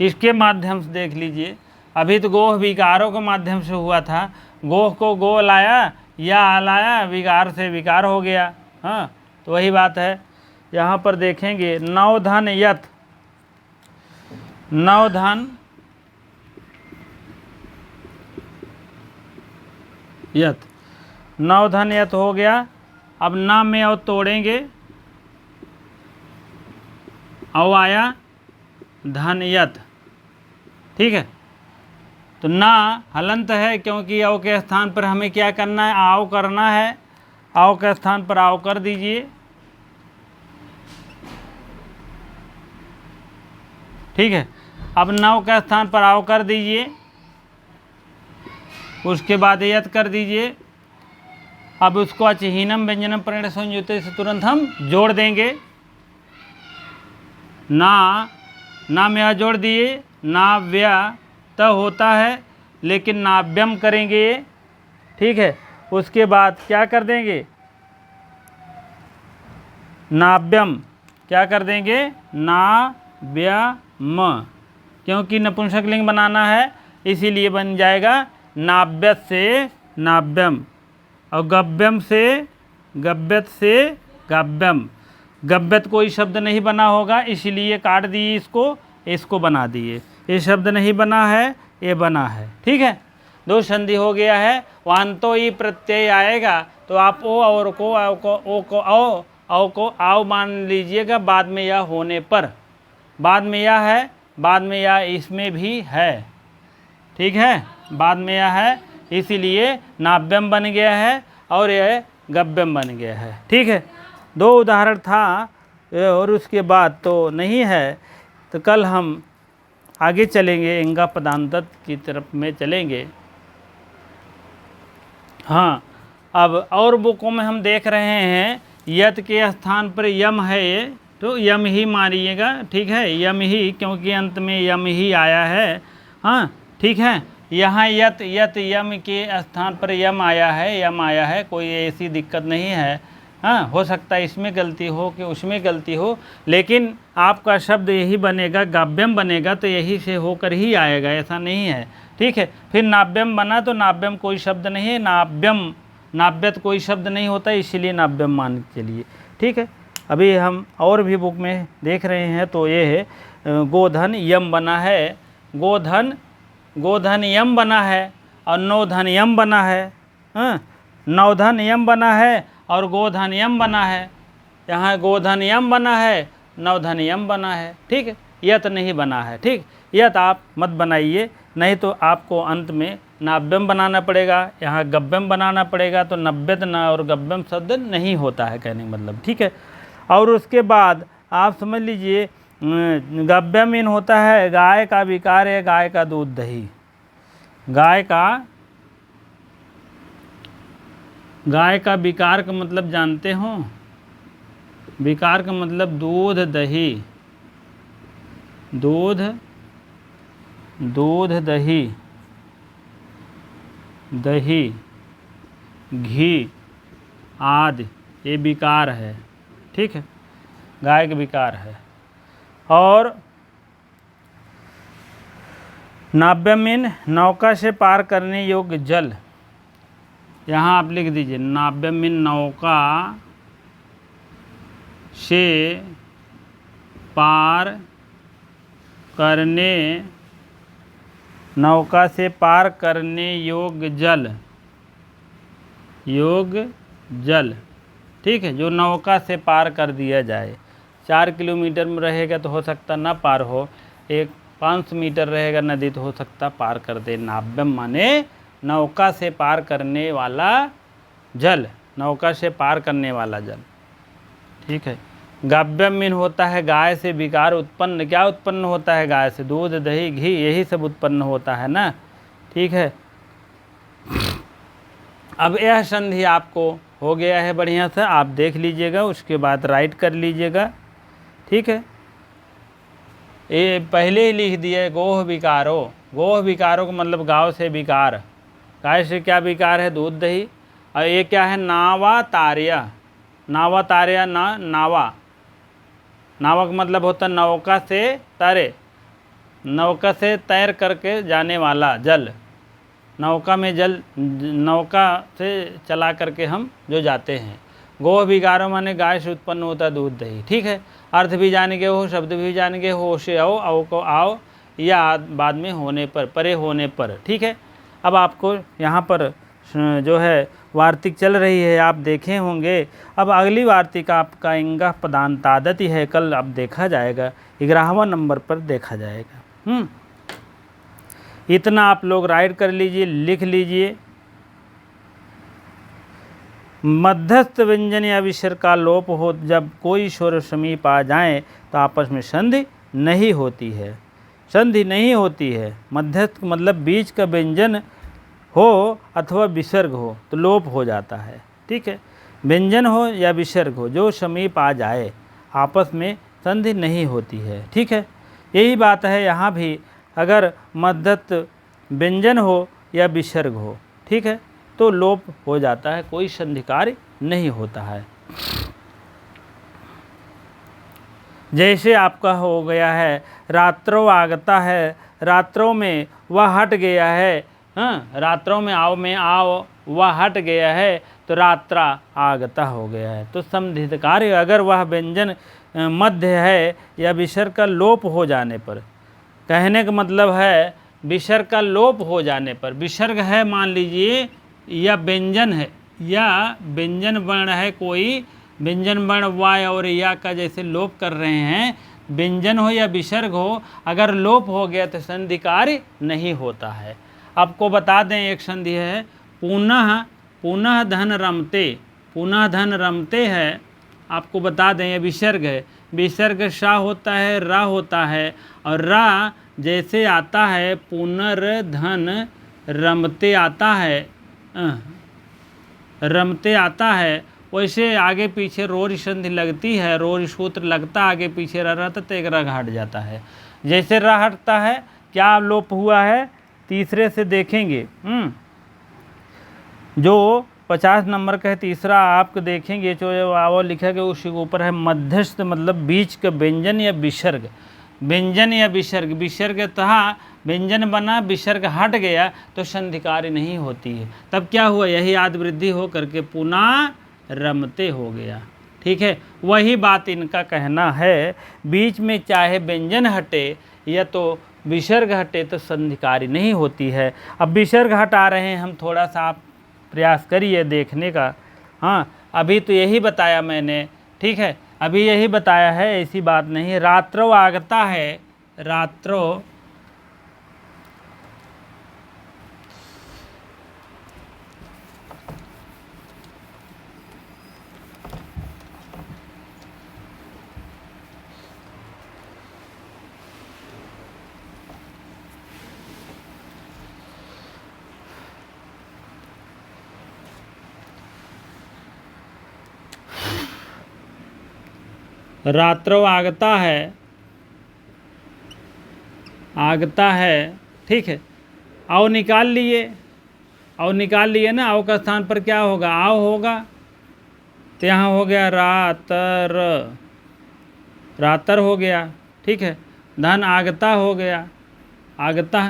इसके माध्यम से देख लीजिए। अभी तो गोह विकारों के माध्यम से हुआ था, गोह को गो लाया या लाया, विकार से विकार हो गया। हाँ, तो वही बात है। यहाँ पर देखेंगे नवधन यथ, नवधन यथ, नवधन यथ हो गया। अब ना में और तोड़ेंगे, औ आया धन यथ। ठीक है, तो ना हलंत है, क्योंकि औ के स्थान पर हमें क्या करना है, आओ करना है। आओ के स्थान पर आओ कर दीजिए। ठीक है, अब नव के स्थान पर आओ कर दीजिए, उसके बाद यत कर दीजिए। अब उसको अचिहीनम व्यंजनम प्रणय संयुक्त से तुरंत हम जोड़ देंगे। ना में जोड़ दिए, नाव्य त होता है, लेकिन नाव्यम करेंगे। ठीक है, उसके बाद क्या कर देंगे, नाव्यम क्या कर देंगे, नाव्यम, क्योंकि नपुंसक लिंग बनाना है, इसीलिए बन जाएगा नाव्य से नाव्यम, और गव्यम से गव्यत से गव्यम। गब्यत कोई शब्द नहीं बना होगा, इसलिए काट दिए इसको बना दिए। ये शब्द नहीं बना है, ये बना है। ठीक है, दो संधि हो गया है। वांतो ई प्रत्यय आएगा तो आप ओ और को आओ को ओ को आओ को आओ मान लीजिएगा। बाद में यह होने पर, बाद में यह है, बाद में यह इसमें भी है। ठीक है, बाद में यह है, इसीलिए नाभ्यम बन गया है और यह गव्यम बन गया है। ठीक है, दो उदाहरण था और उसके बाद तो नहीं है। तो कल हम आगे चलेंगे, इंगा पदांत की तरफ में चलेंगे। हाँ, अब और बुकों में हम देख रहे हैं यत के स्थान पर यम है, ये तो यम ही मानिएगा। ठीक है, यम ही, क्योंकि अंत में यम ही आया है। हाँ, ठीक है, यहाँ यत यम के स्थान पर यम आया है, कोई ऐसी दिक्कत नहीं है। हाँ, हो सकता है इसमें गलती हो कि उसमें गलती हो, लेकिन आपका शब्द यही बनेगा, गाभ्यम बनेगा तो यही से होकर ही आएगा, ऐसा नहीं है। ठीक है, फिर नाभ्यम बना तो नाभ्यम कोई शब्द नहीं है, नाभ्यत कोई शब्द नहीं होता, इसीलिए नाभ्यम मान के लिए। ठीक है, अभी हम और भी बुक में देख रहे हैं तो ये है गोधन यम बना है, गोधन यम बना है और नौधन यम बना है। हाँ, नौधन यम बना है और गोधन यम बना है। यहाँ गोधन यम बना है, नवधन यम बना है। ठीक है, यत नहीं बना है। ठीक, यत आप मत बनाइए, नहीं तो आपको अंत में नाभ्यम बनाना पड़ेगा, यहाँ गव्यम बनाना पड़ेगा। तो नब्यत न और गव्यम शब्द नहीं होता है, कहने का मतलब। ठीक है, और उसके बाद आप समझ लीजिए गव्यम इन होता है गाय का विकार है, गाय का दूध दही। गाय का विकार का मतलब जानते हो? विकार का मतलब दूध दही, दूध दही घी आदि, ये विकार है। ठीक है, गाय का विकार है। और नाभ्यमीन नौका से पार करने योग्य जल, यहाँ आप लिख दीजिए नाभ्यमीन नौका से पार करने योग्य जल। ठीक है, जो नौका से पार कर दिया जाए। 4 किलोमीटर में रहेगा तो हो सकता ना पार हो, 500 मीटर रहेगा नदी तो हो सकता पार कर दे। नाभ्यम माने नौका से पार करने वाला जल, नौका से पार करने वाला जल। ठीक है, गाभ्यम मीन होता है गाय से विकार उत्पन्न। क्या उत्पन्न होता है गाय से? दूध दही घी, यही सब उत्पन्न होता है ना। ठीक है, अब यह संधि आपको हो गया है बढ़िया से, आप देख लीजिएगा, उसके बाद राइट कर लीजिएगा। ठीक है, ये पहले ही लिख दिया गोह विकारो। गोह विकारो का मतलब गाँव से विकार, गाय से क्या विकार है? दूध दही। और ये क्या है? नावा तार्या, नावा का मतलब होता है नौका से तैरे, नौका से तैर करके जाने वाला जल। नौका में जल, नौका से चला करके हम जो जाते हैं। गोह विकारो माने गाय से उत्पन्न होता है दूध दही। ठीक है, अर्थ भी जान गए हो, शब्द भी जान गए हो, से आओ को आओ, या बाद में होने पर, परे होने पर। ठीक है, अब आपको यहाँ पर जो है वार्तिक चल रही है, आप देखे होंगे। अब अगली वार्तिक आपका इंगा पदांतादति है, कल अब देखा जाएगा, 11वां नंबर पर देखा जाएगा। इतना आप लोग राइट कर लीजिए, लिख लीजिए। मध्यस्थ व्यंजन या विसर्ग का लोप हो, जब कोई स्वर समीप आ जाए तो आपस में संधि नहीं होती है, संधि नहीं होती है। मध्यस्थ मतलब बीच का व्यंजन हो अथवा विसर्ग हो तो लोप हो जाता है। ठीक है, व्यंजन हो या विसर्ग हो, जो समीप आ जाए आपस में संधि नहीं होती है। ठीक है, यही बात है यहाँ भी, अगर मध्यस्थ व्यंजन हो या विसर्ग हो, ठीक है, तो लोप हो जाता है, कोई संधि कार्य नहीं होता है। जैसे आपका हो गया है रात्रो आगता है, रात्रों में वह हट गया है। हाँ, रात्रों में आओ वह हट गया है तो रात्रा आगता हो गया है। तो संधित कार्य अगर वह व्यंजन मध्य है या विसर्ग का लोप हो जाने पर, कहने का मतलब है विसर्ग का लोप हो जाने पर, विसर्ग है मान लीजिए या व्यंजन है या व्यंजन वर्ण है, कोई व्यंजन वर्ण वाय और या का जैसे लोप कर रहे हैं, व्यंजन हो या विसर्ग हो, अगर लोप हो गया तो संधि कार्य नहीं होता है। आपको बता दें एक संधि है पुनः, पुनः धन रमते, पुनः धन रमते है, आपको बता दें ये विसर्ग है, विसर्ग सा होता है, रा होता है, और रा जैसे आता है पुनर्धन रमते आता है, रमते आता है, वैसे आगे पीछे रोर संधि लगती है, रोर सूत्र लगता आगे पीछे रहता तो एक रग हट जाता है। जैसे र हटता है क्या लोप हुआ है, तीसरे से देखेंगे। जो 50 नंबर का है तीसरा आपको देखेंगे, जो आवो लिखा गया उसी के ऊपर है मध्यस्थ, मतलब बीच का व्यंजन या विसर्ग, व्यंजन या विसर्ग, विसर्ग तथा व्यंजन बना विसर्ग हट गया तो संधि कार्य नहीं होती है। तब क्या हुआ, यही आदि वृद्धि हो करके पुनः रमते हो गया। ठीक है, वही बात इनका कहना है, बीच में चाहे व्यंजन हटे या तो विसर्ग हटे तो संधि कार्य नहीं होती है। अब विसर्ग हटा रहे हैं हम, थोड़ा सा आप प्रयास करिए देखने का। हाँ, अभी तो यही बताया मैंने, ठीक है, अभी यही बताया है, ऐसी बात नहीं है। रात्रो आगता है, रात्रो रात्रो आगता है, आगता है, ठीक है, आओ निकाल लिए, आओ निकाल लिए ना, आओ का स्थान पर क्या होगा, आओ होगा, तो यहाँ हो गया रातर, रातर हो गया, ठीक है, धन आगता हो गया, आगता,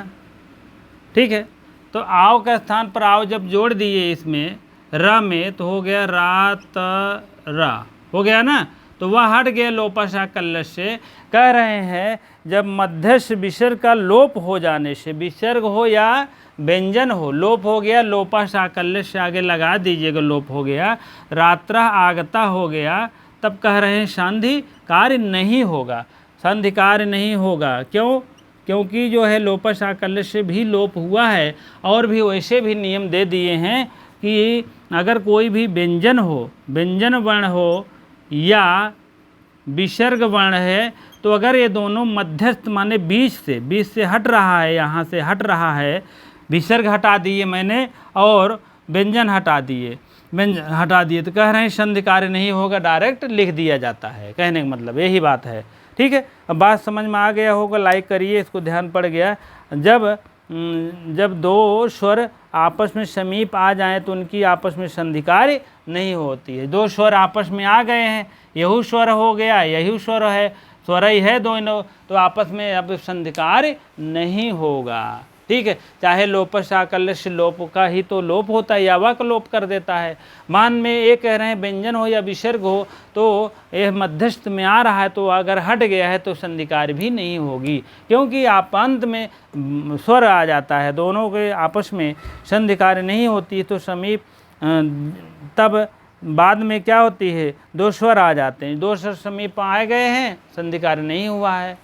ठीक है। तो आओ का स्थान पर आओ जब जोड़ दिए इसमें र में तो हो गया रातरा, हो गया ना, तो वह हट गया लोपाशा कल्लश से। कह रहे हैं जब मध्यस्थ विसर्ग का लोप हो जाने से, विसर्ग हो या व्यंजन हो, लोप हो गया, लोपाशा कल्लश से आगे लगा दीजिएगा, लोप हो गया, रात्रा आगता हो गया, तब कह रहे हैं संधि कार्य नहीं होगा, संधि कार्य नहीं होगा। क्यों? क्योंकि जो है लोपाशा कल्लश से भी लोप हुआ है, और भी वैसे भी नियम दे दिए हैं कि अगर कोई भी व्यंजन हो, व्यंजन वर्ण हो या विसर्ग वर्ण है, तो अगर ये दोनों मध्यस्थ माने बीच से हट रहा है, यहाँ से हट रहा है, विसर्ग हटा दिए मैंने और व्यंजन हटा दिए, व्यंजन हटा दिए, तो कह रहे हैं संधि कार्य नहीं होगा, डायरेक्ट लिख दिया जाता है, कहने का मतलब यही बात है। ठीक है, अब बात समझ में आ गया होगा, लाइक करिए, इसको ध्यान पड़ गया। जब दो स्वर आपस में समीप आ जाएं तो उनकी आपस में संधि कार्य नहीं होती है। दो स्वर आपस में आ गए हैं, यही स्वर हो गया, यही स्वर है, स्वर ही है दोनों, तो आपस में अब संधि कार्य नहीं होगा। ठीक है, चाहे लोपशा कल्लश लोप का ही तो लोप होता है, यावा का लोप कर देता है। मान में ये कह रहे हैं व्यंजन हो या विसर्ग हो, तो यह मध्यस्थ में आ रहा है, तो अगर हट गया है तो संधि कार्य भी नहीं होगी, क्योंकि आप अंत में स्वर आ जाता है, दोनों के आपस में संधि कार्य नहीं होती, तो समीप तब बाद में क्या होती है, दो स्वर आ जाते हैं, दो स्वर समीप आ गए हैं, संधि कार्य नहीं हुआ है।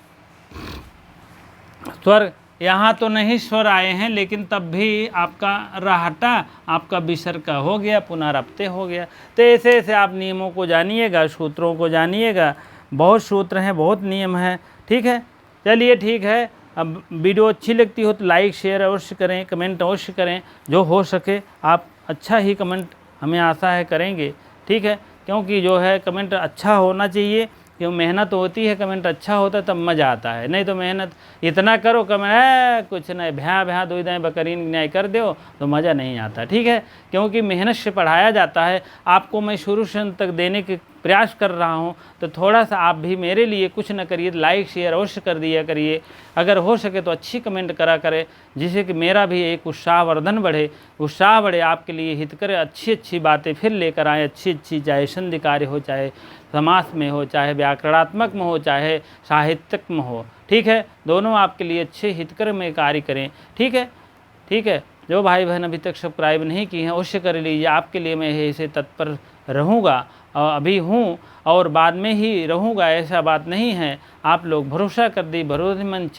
स्वर यहाँ तो नहीं स्वर आए हैं, लेकिन तब भी आपका रहटा आपका विसर्ग का हो गया, पुनरावृत्ति हो गया। तो ऐसे ऐसे आप नियमों को जानिएगा, सूत्रों को जानिएगा, बहुत सूत्र हैं, बहुत नियम हैं। ठीक है, चलिए ठीक है। अब वीडियो अच्छी लगती हो तो लाइक शेयर अवश्य करें, कमेंट अवश्य करें, जो हो सके आप अच्छा ही कमेंट, हमें आशा है करेंगे। ठीक है, क्योंकि जो है कमेंट अच्छा होना चाहिए, क्यों मेहनत होती है, कमेंट अच्छा होता है तब मज़ा आता है, नहीं तो मेहनत इतना करो कमेंट कुछ नहीं, भ्या भ्या दो दाएँ बकरीन न्याय कर दो तो मज़ा नहीं आता। ठीक है, क्योंकि मेहनत से पढ़ाया जाता है, आपको मैं शुरू से अंत तक देने की प्रयास कर रहा हूँ, तो थोड़ा सा आप भी मेरे लिए कुछ न करिए, लाइक शेयर अवश्य कर दिया करिए। अगर हो सके तो अच्छी कमेंट करा करें, जिससे कि मेरा भी एक उत्साहवर्धन बढ़े, उत्साह बढ़े, आपके लिए हितकर अच्छी अच्छी बातें फिर लेकर आएँ, अच्छी अच्छी, चाहे संधि कार्य हो, चाहे समास में हो, चाहे व्याकरणात्मक में हो, चाहे साहित्यिक में हो। ठीक है, दोनों आपके लिए अच्छे हितकर में कार्य करें। ठीक है, ठीक है। जो भाई बहन अभी तक सब्सक्राइब नहीं किए हैं अवश्य कर लीजिए। आपके लिए मैं ऐसे तत्पर रहूँगा, अभी हूँ और बाद में ही रहूँगा, ऐसा बात नहीं है। आप लोग भरोसा कर दी, भरोसेमंद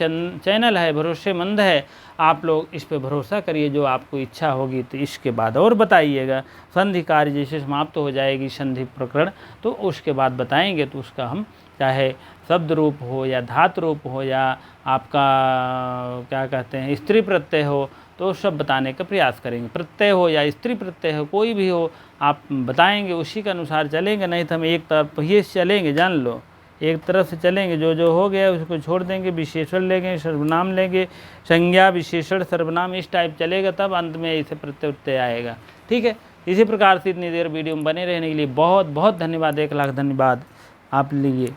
चैनल है, भरोसेमंद है, आप लोग इस पे भरोसा करिए। जो आपको इच्छा होगी तो इसके बाद और बताइएगा। संधि कार्य जैसे समाप्त हो जाएगी संधि प्रकरण, तो उसके बाद बताएंगे, तो उसका हम चाहे शब्द रूप हो या धातु रूप हो या आपका क्या कहते हैं स्त्री प्रत्यय हो, तो सब बताने का प्रयास करेंगे। प्रत्यय हो या स्त्री प्रत्यय हो, कोई भी हो, आप बताएंगे, उसी के अनुसार चलेंगे। नहीं तो हम एक तरफ ही चलेंगे, जान लो, एक तरफ से चलेंगे। जो जो हो गया उसको छोड़ देंगे, विशेषण लेंगे, सर्वनाम लेंगे, संज्ञा विशेषण सर्वनाम, इस टाइप चलेगा, तब अंत में इसे प्रत्यय उत्त्यय आएगा। ठीक है, इसी प्रकार से इतनी देर वीडियो में बने रहने के लिए बहुत बहुत धन्यवाद, 1 लाख धन्यवाद आप लिए।